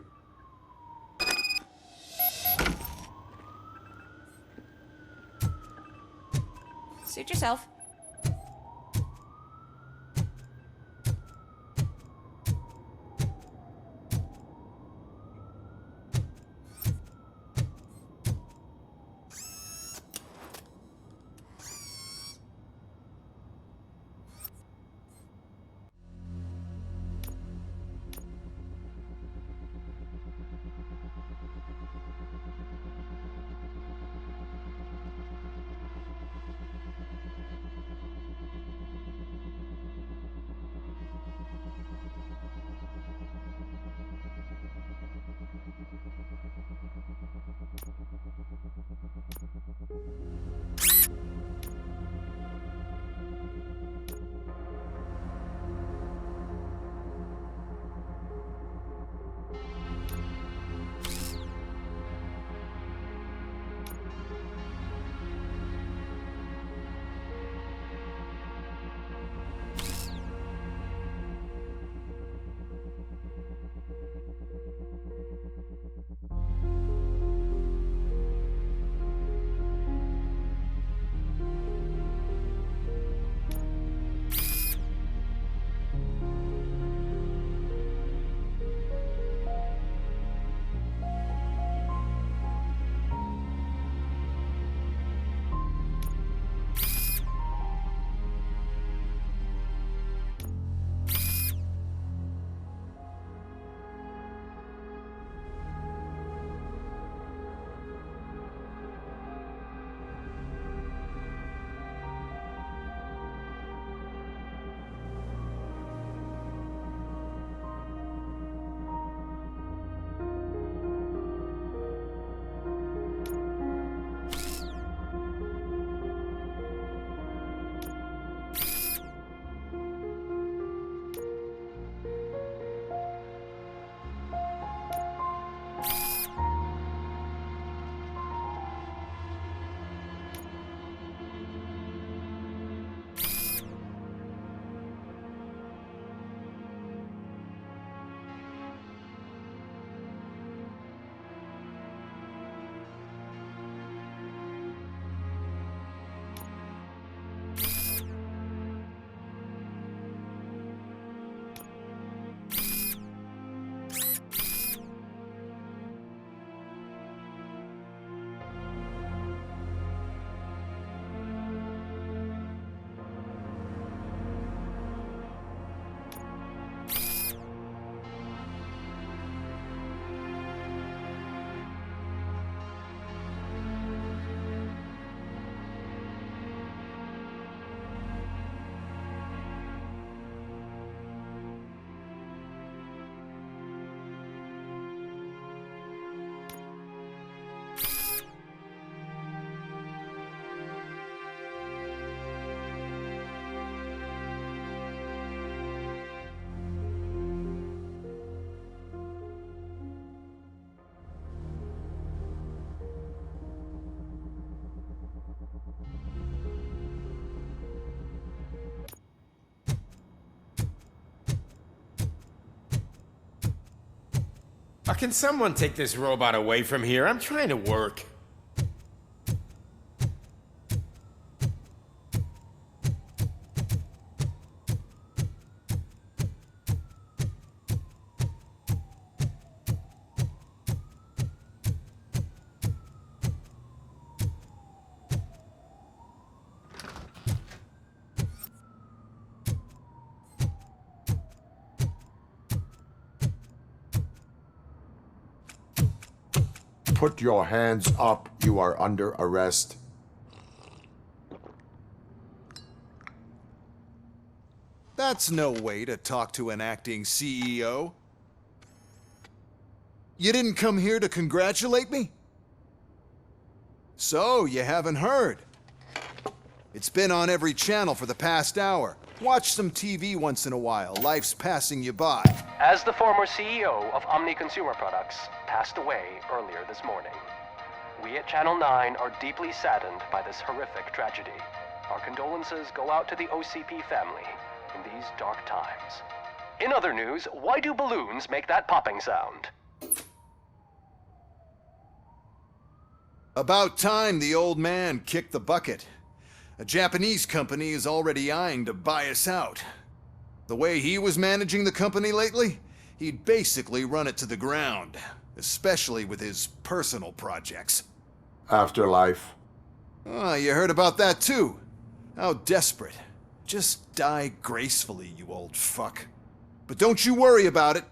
Suit yourself. Can someone take this robot away from here? I'm trying to work. Put your hands up. You are under arrest. That's no way to talk to an acting CEO. You didn't come here to congratulate me? So, you haven't heard. It's been on every channel for the past hour. Watch some TV once in a while. Life's passing you by. As the former CEO of Omni Consumer Products passed away earlier this morning, we at Channel 9 are deeply saddened by this horrific tragedy. Our condolences go out to the OCP family in these dark times. In other news, why do balloons make that popping sound? About time the old man kicked the bucket. A Japanese company is already eyeing to buy us out. The way he was managing the company lately, he'd basically run it to the ground, especially with his personal projects. Afterlife. Oh, you heard about that too. How desperate. Just die gracefully, you old fuck. But don't you worry about it.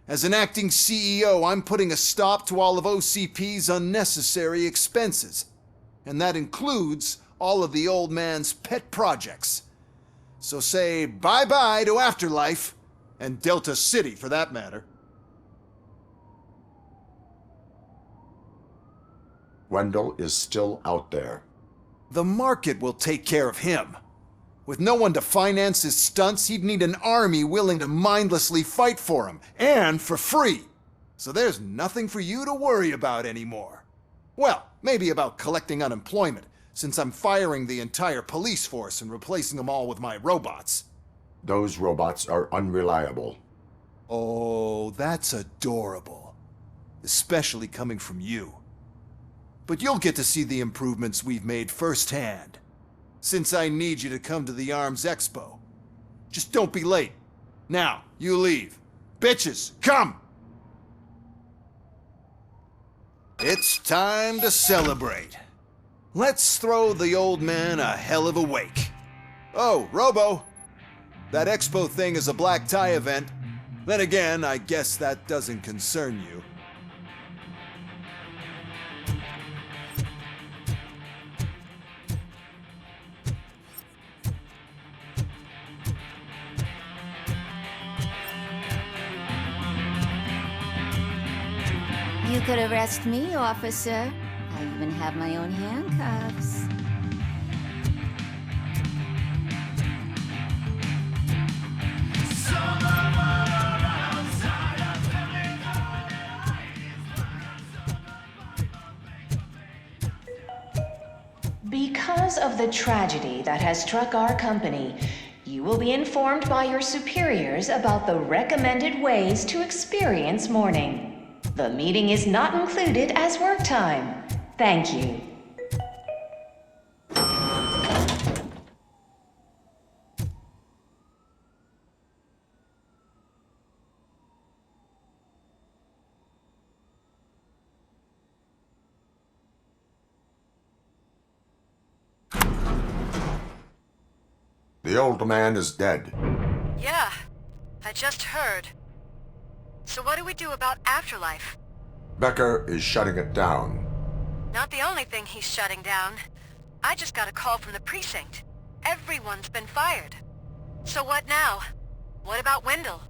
As an acting CEO, I'm putting a stop to all of OCP's unnecessary expenses. And that includes all of the old man's pet projects. So say bye-bye to Afterlife, and Delta City for that matter. Wendell is still out there. The market will take care of him. With no one to finance his stunts, he'd need an army willing to mindlessly fight for him, and for free. So there's nothing for you to worry about anymore. Well, maybe about collecting unemployment, since I'm firing the entire police force and replacing them all with my robots. Those robots are unreliable. Oh, that's adorable. Especially coming from you. But you'll get to see the improvements we've made firsthand. Since I need you to come to the Arms Expo. Just don't be late. Now, you leave. Bitches, come! It's time to celebrate. Let's throw the old man a hell of a wake. Oh, Robo! That expo thing is a black tie event. Then again, I guess that doesn't concern you. You could arrest me, officer. I even have my own handcuffs. Because of the tragedy that has struck our company, you will be informed by your superiors about the recommended ways to experience mourning. The meeting is not included as work time. Thank you. The old man is dead. Yeah, I just heard. So what do we do about Afterlife? Becker is shutting it down. Not the only thing he's shutting down. I just got a call from the precinct. Everyone's been fired. So what now? What about Wendell?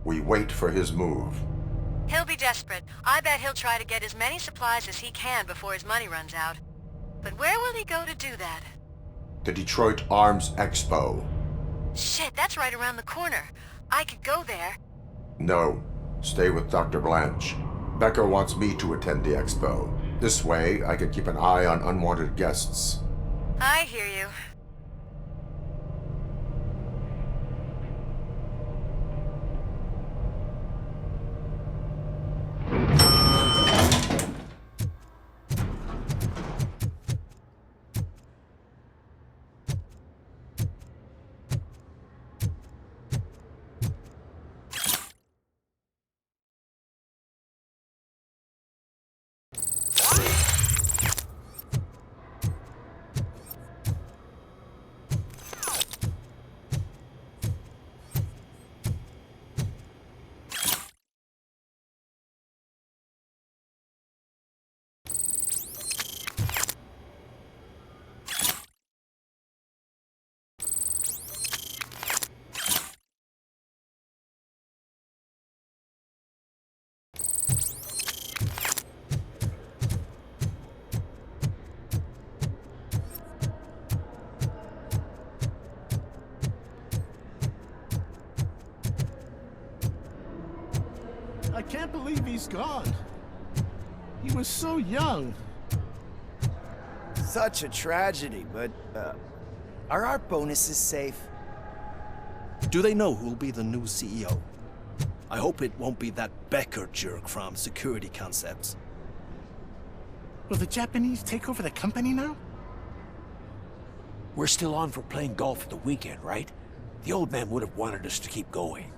We wait for his move. He'll be desperate. I bet he'll try to get as many supplies as he can before his money runs out. But where will he go to do that? The Detroit Arms Expo. Shit, that's right around the corner. I could go there. No. Stay with Dr. Blanche. Becker wants me to attend the expo. This way, I can keep an eye on unwanted guests. I hear you. believe he's gone. He was so young. Such a tragedy, but, are our bonuses safe? Do they know who'll be the new CEO? I hope it won't be that Becker jerk from Security Concepts. Will the Japanese take over the company now? We're still on for playing golf at the weekend, right? The old man would have wanted us to keep going.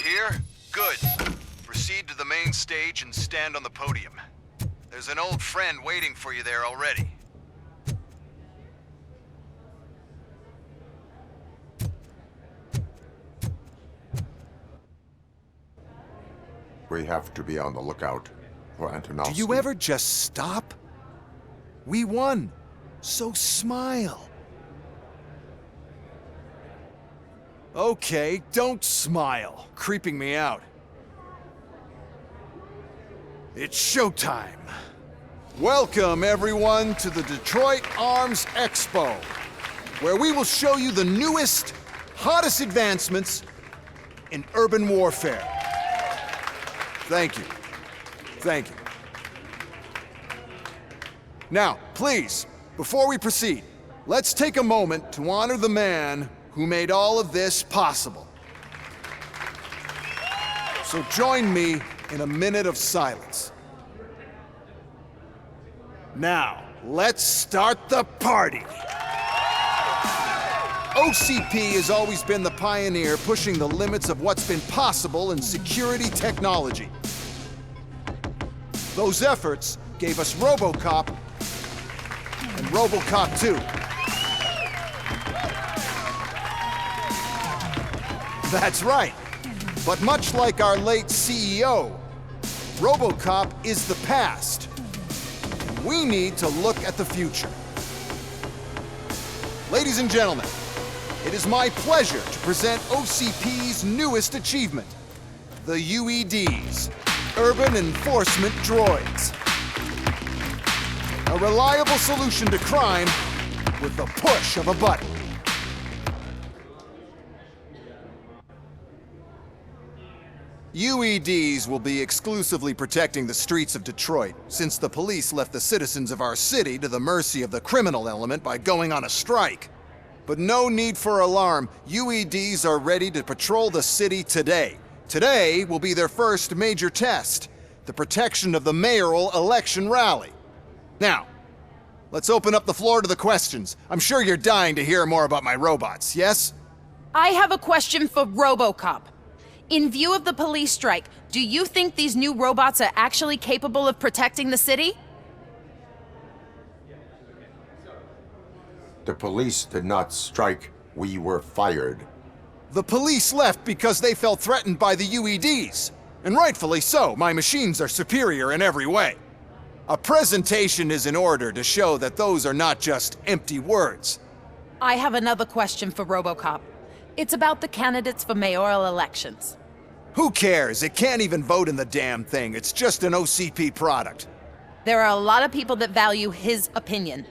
Here? Good. Proceed to the main stage and stand on the podium. There's an old friend waiting for you there already. We have to be on the lookout for Antonovsky. Do you ever just stop? We won, so smile. Okay, don't smile. Creeping me out. It's showtime. Welcome, everyone, to the Detroit Arms Expo, where we will show you the newest, hottest advancements in urban warfare. Thank you. Thank you. Now, please, before we proceed, let's take a moment to honor the man who made all of this possible. So join me in a minute of silence. Now, let's start the party! OCP has always been the pioneer pushing the limits of what's been possible in security technology. Those efforts gave us RoboCop and RoboCop 2. That's right. But much like our late CEO, RoboCop is the past. We need to look at the future. Ladies and gentlemen, it is my pleasure to present OCP's newest achievement, the UEDs, Urban Enforcement Droids. A reliable solution to crime with the push of a button. UEDs will be exclusively protecting the streets of Detroit, since the police left the citizens of our city to the mercy of the criminal element by going on a strike. But no need for alarm, UEDs are ready to patrol the city today. Today will be their first major test, the protection of the mayoral election rally. Now, let's open up the floor to the questions. I'm sure you're dying to hear more about my robots, yes? I have a question for RoboCop. In view of the police strike, do you think these new robots are actually capable of protecting the city? The police did not strike. We were fired. The police left because they felt threatened by the UEDs. And rightfully so, my machines are superior in every way. A presentation is in order to show that those are not just empty words. I have another question for RoboCop. It's about the candidates for mayoral elections. Who cares? It can't even vote in the damn thing. It's just an OCP product. There are a lot of people that value his opinion.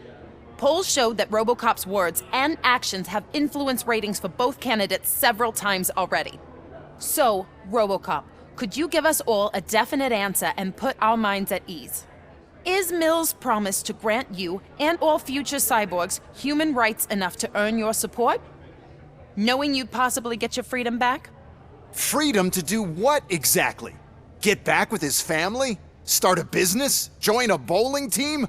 Polls showed that RoboCop's words and actions have influenced ratings for both candidates several times already. So, RoboCop, could you give us all a definite answer and put our minds at ease? Is Mills' promise to grant you and all future cyborgs human rights enough to earn your support? Knowing you'd possibly get your freedom back? Freedom to do what exactly? Get back with his family? Start a business? Join a bowling team?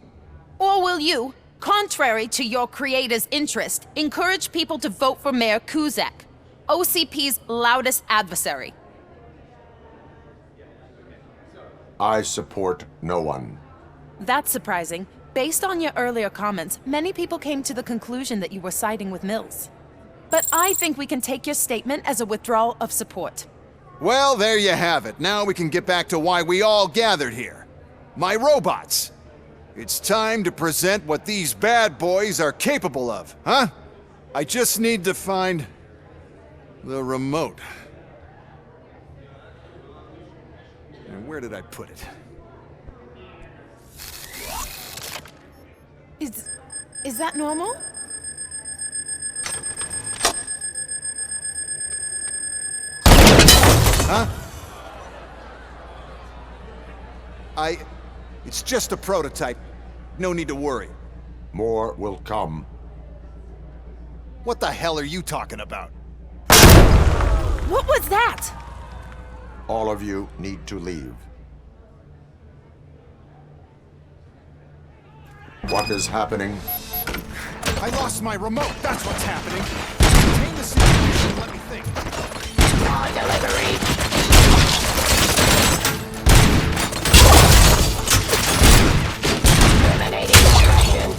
Or will you, contrary to your creator's interest, encourage people to vote for Mayor Kuzak, OCP's loudest adversary? I support no one. That's surprising. Based on your earlier comments, many people came to the conclusion that you were siding with Mills. But I think we can take your statement as a withdrawal of support. Well, there you have it. Now we can get back to why we all gathered here. My robots. It's time to present what these bad boys are capable of, huh? I just need to find the remote. And where did I put it? Is that normal? Huh? It's just a prototype. No need to worry. More will come. What the hell are you talking about? What was that? All of you need to leave. What is happening? I lost my remote. That's what's happening. Contain the situation and let me think. Delivery. Eliminating distraction.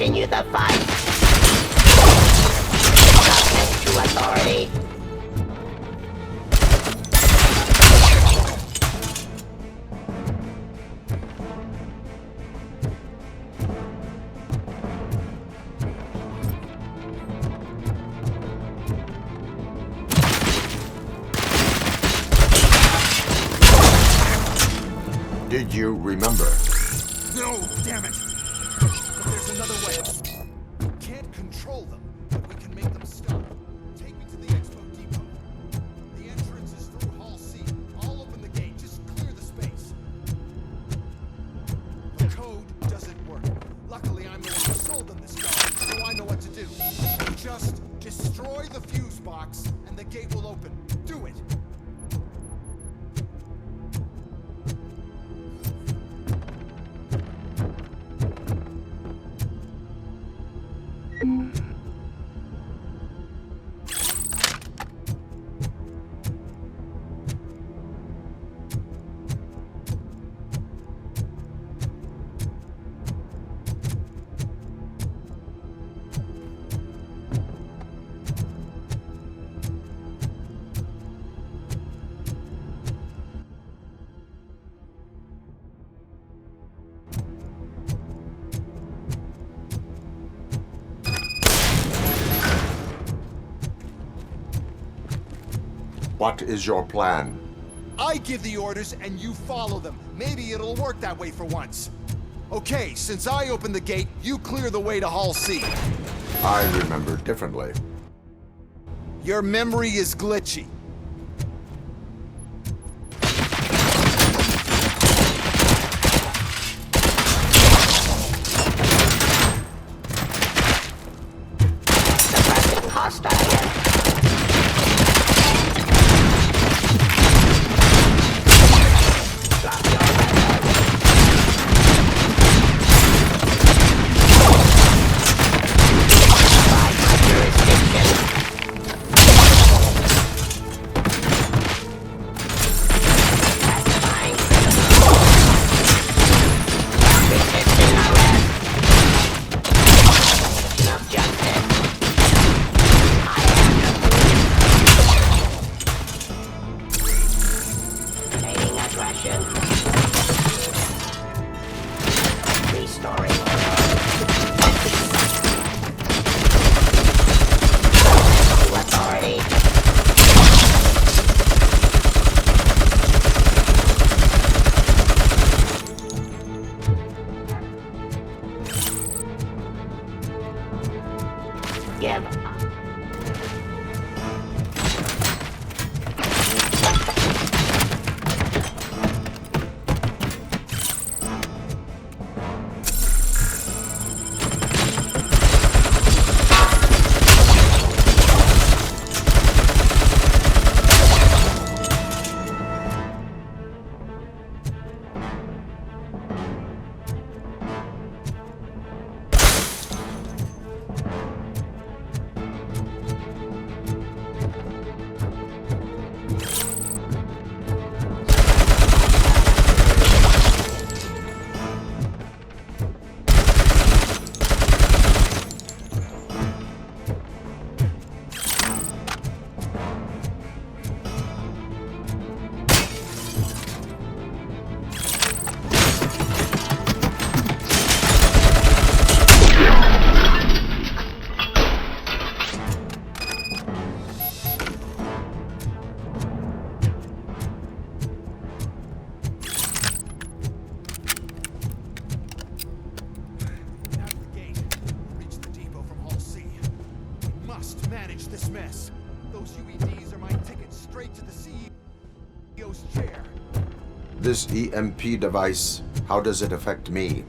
continue the fight. Subject to authority. Did you remember? No, damn it! But there's another way. We can't control them, but we can make them stop. Take me to the Expo Depot. The entrance is through Hall C. I'll open the gate. Just clear the space. The code doesn't work. Luckily, I'm the one who sold them this code, so I know what to do. Just destroy the fuse box, and the gate will open. Do it! What is your plan? I give the orders and you follow them. Maybe it'll work that way for once. Okay, since I opened the gate, you clear the way to Hall C. I remember differently. Your memory is glitchy. Manage this mess. Those UEDs are my ticket straight to the CEO's chair. This EMP device, how does it affect me?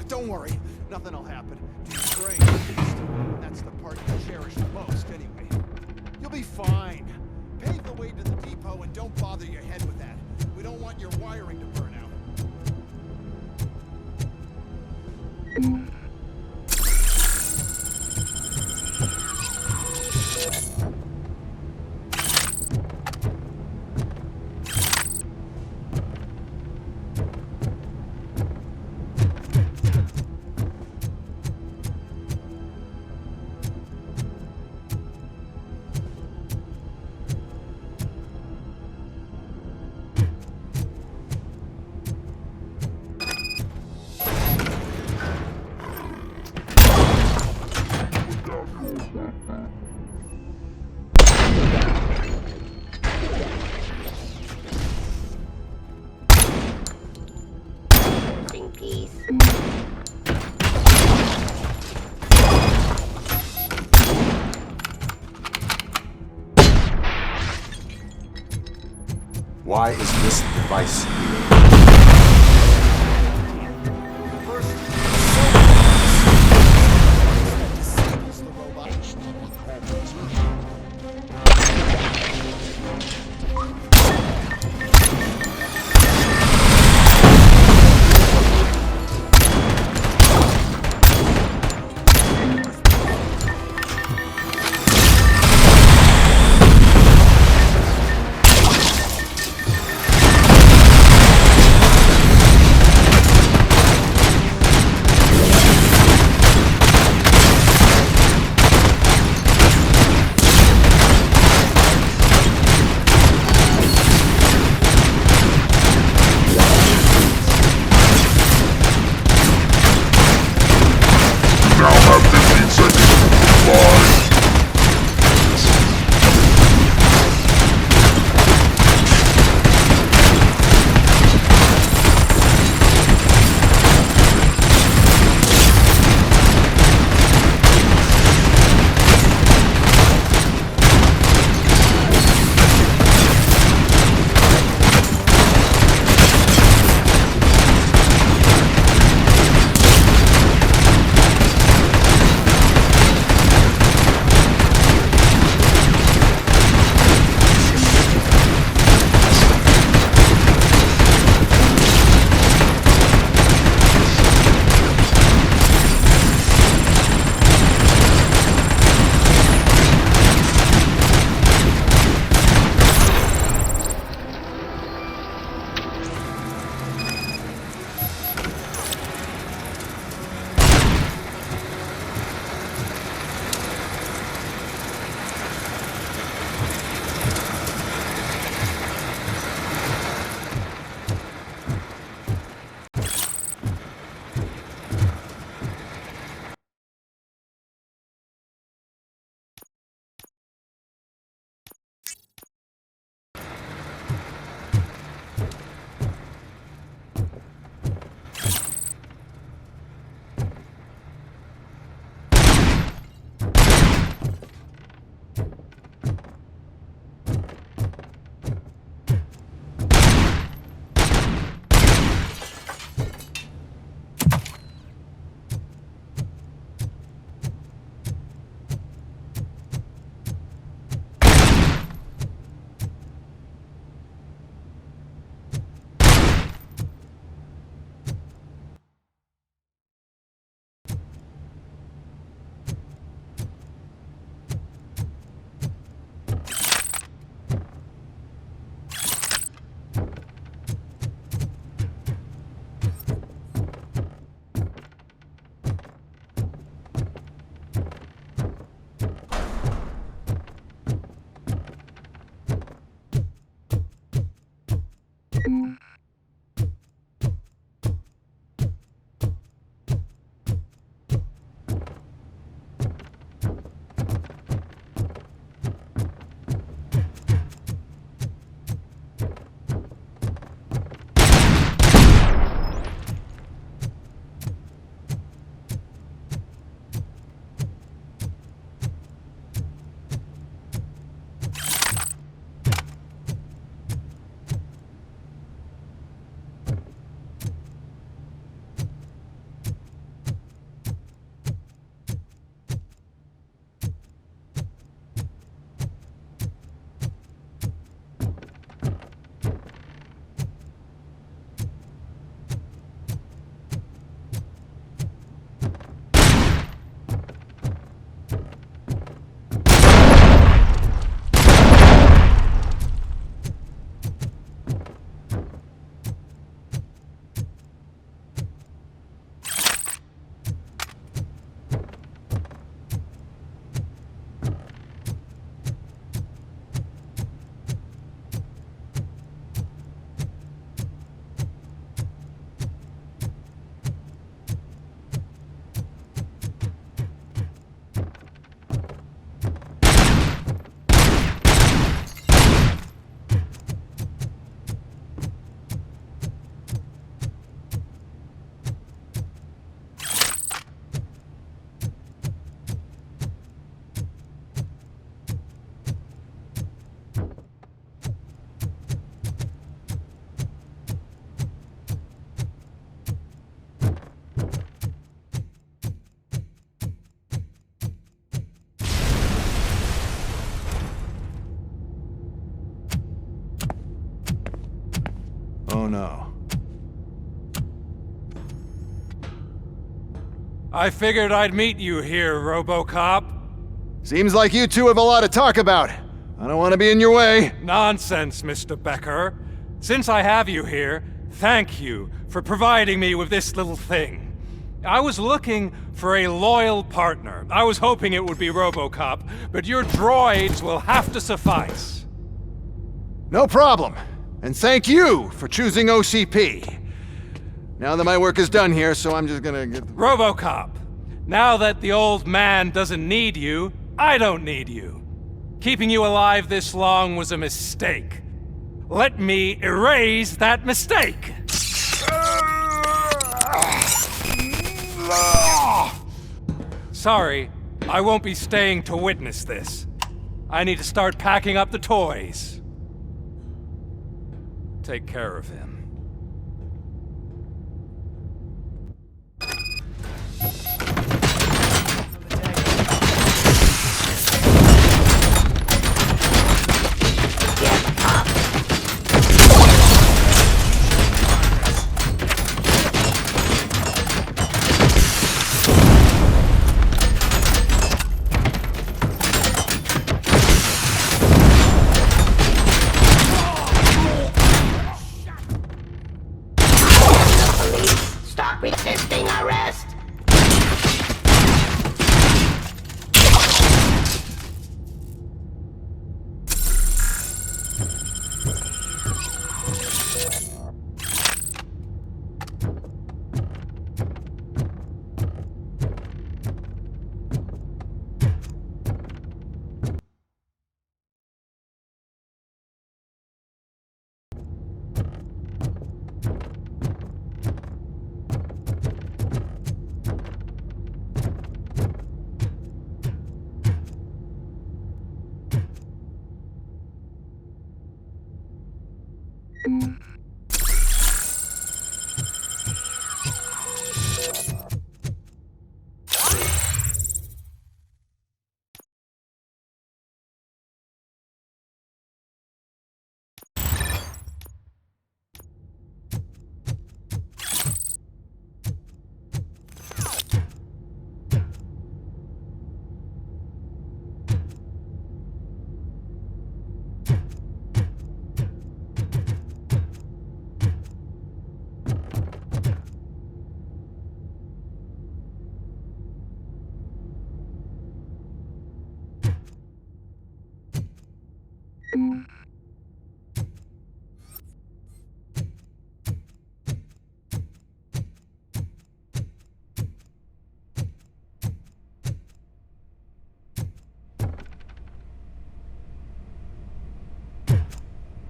Don't worry, nothing will happen. To your brain, at least. That's the part you cherish the most, anyway. You'll be fine. Pave the way to the depot and don't bother your head with that. We don't want your wiring to burn out. Why is this device here? Oh no. I figured I'd meet you here, RoboCop. Seems like you two have a lot to talk about. I don't want to be in your way. Nonsense, Mr. Becker. Since I have you here, thank you for providing me with this little thing. I was looking for a loyal partner. I was hoping it would be RoboCop, but your droids will have to suffice. No problem. And thank you for choosing OCP. Now that my work is done here, so I'm just gonna get... RoboCop, now that the old man doesn't need you, I don't need you. Keeping you alive this long was a mistake. Let me erase that mistake! Sorry, I won't be staying to witness this. I need to start packing up the toys. Take care of him. Stop resisting arrest!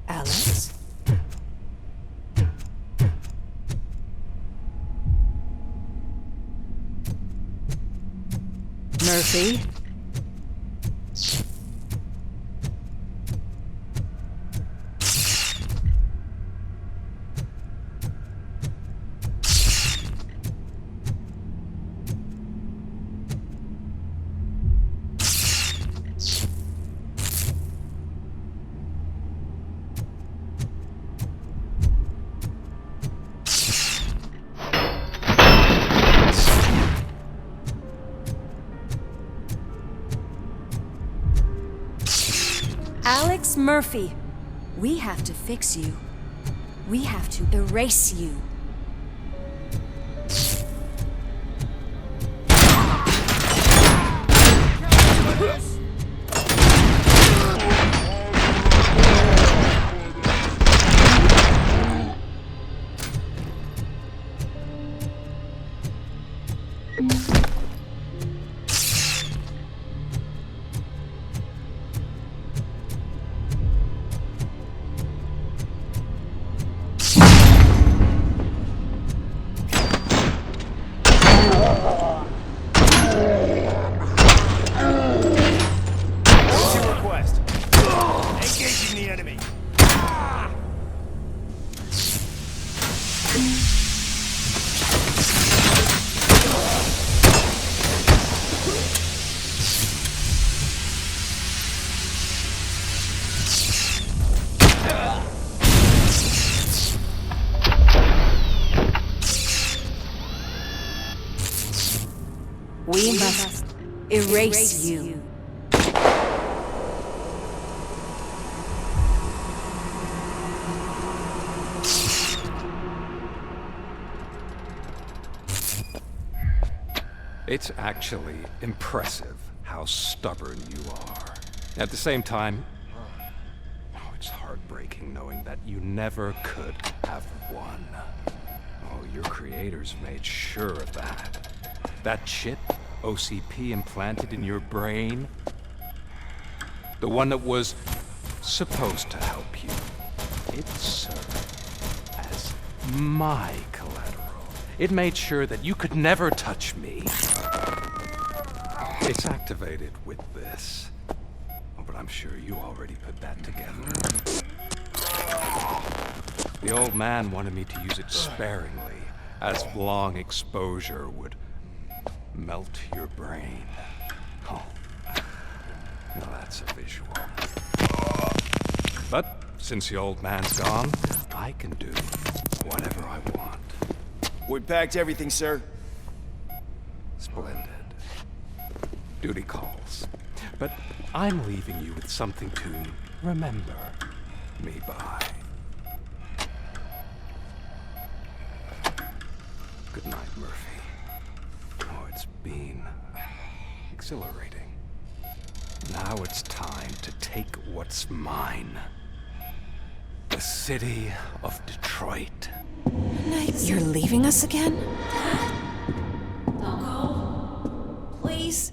Alex? Murphy? Alex Murphy, we have to fix you. We have to erase you. erase you. It's actually impressive how stubborn you are. At the same time, it's heartbreaking knowing that you never could have won. Oh, your creators made sure of that. That chip OCP implanted in your brain, the one that was supposed to help you, it served as my collateral. It made sure that you could never touch me. It's activated with this. Oh, but I'm sure you already put that together. The old man wanted me to use it sparingly, as long exposure would melt your brain. Oh, now that's a visual. But since the old man's gone, I can do whatever I want. We packed everything, sir. Splendid. Duty calls. But I'm leaving you with something to remember me by. Good night, Murphy. Oh, it's been exhilarating. Now it's time to take what's mine. The city of Detroit. You're leaving us again? Don't go. Please.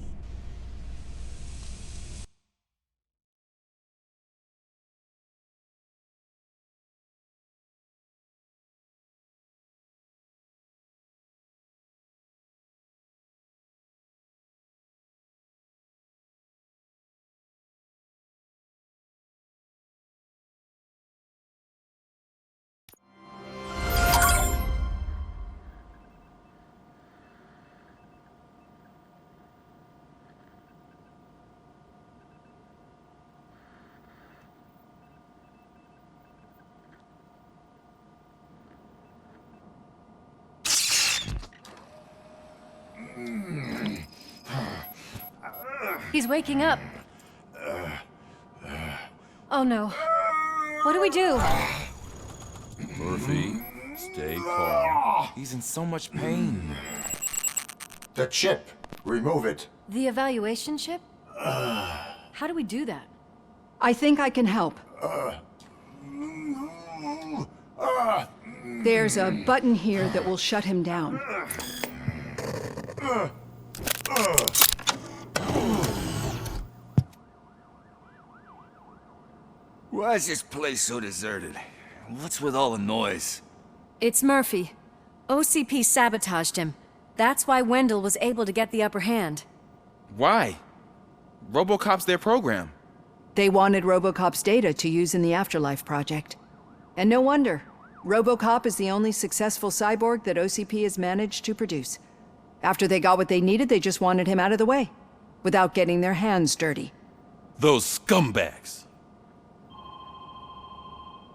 He's waking up. Oh no. What do we do? Murphy, stay calm. He's in so much pain. The chip. Remove it. The evaluation chip? How do we do that? I think I can help. There's a button here that will shut him down. Why is this place so deserted? What's with all the noise? It's Murphy. OCP sabotaged him. That's why Wendell was able to get the upper hand. Why? RoboCop's their program. They wanted RoboCop's data to use in the Afterlife project. And no wonder. RoboCop is the only successful cyborg that OCP has managed to produce. After they got what they needed, they just wanted him out of the way, without getting their hands dirty. Those scumbags.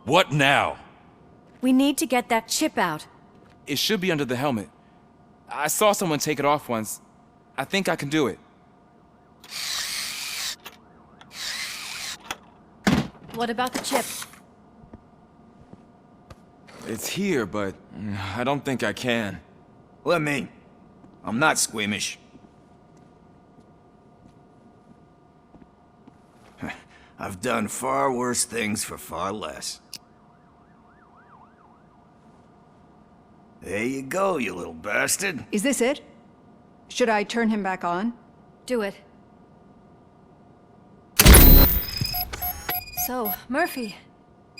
What now? We need to get that chip out. It should be under the helmet. I saw someone take it off once. I think I can do it. What about the chip? It's here, but I don't think I can. Let me. I'm not squeamish. I've done far worse things for far less. There you go, you little bastard. Is this it? Should I turn him back on? Do it. So, Murphy,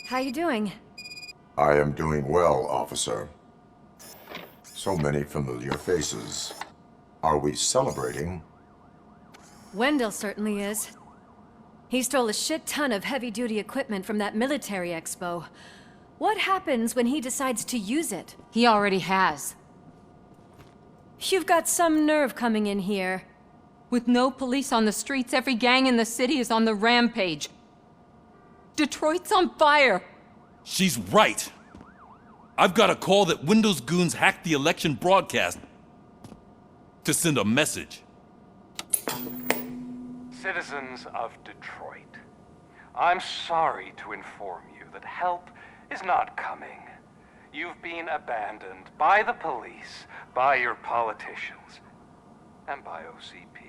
how you doing? I am doing well, officer. So many familiar faces. Are we celebrating? Wendell certainly is. He stole a shit ton of heavy-duty equipment from that military expo. What happens when he decides to use it? He already has. You've got some nerve coming in here. With no police on the streets, every gang in the city is on the rampage. Detroit's on fire! She's right! I've got a call that Windows goons hacked the election broadcast to send a message. Citizens of Detroit, I'm sorry to inform you that help is not coming. You've been abandoned by the police, by your politicians, and by OCP.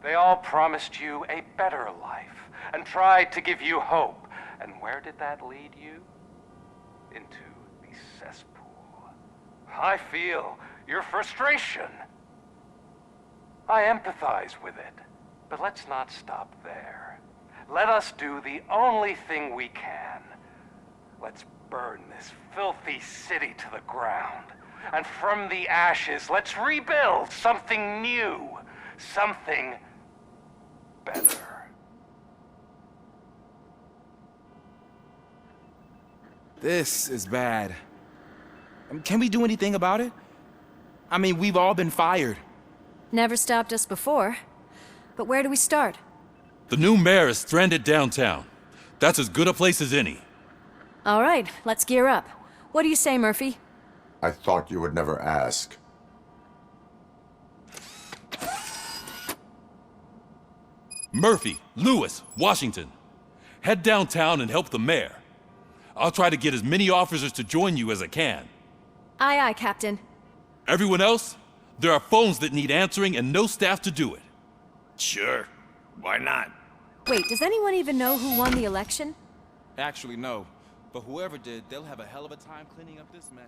They all promised you a better life and tried to give you hope. And where did that lead you? Into the cesspool. I feel your frustration. I empathize with it. But let's not stop there. Let us do the only thing we can. Let's burn this filthy city to the ground. And from the ashes, let's rebuild something new. Something better. This is bad. Can we do anything about it? I mean, we've all been fired. Never stopped us before. But where do we start? The new mayor is stranded downtown. That's as good a place as any. All right, let's gear up. What do you say, Murphy? I thought you would never ask. Murphy, Lewis, Washington. Head downtown and help the mayor. I'll try to get as many officers to join you as I can. Aye, aye, Captain. Everyone else? There are phones that need answering and no staff to do it. Sure. Why not? Wait, does anyone even know who won the election? Actually, no. But whoever did, they'll have a hell of a time cleaning up this mess.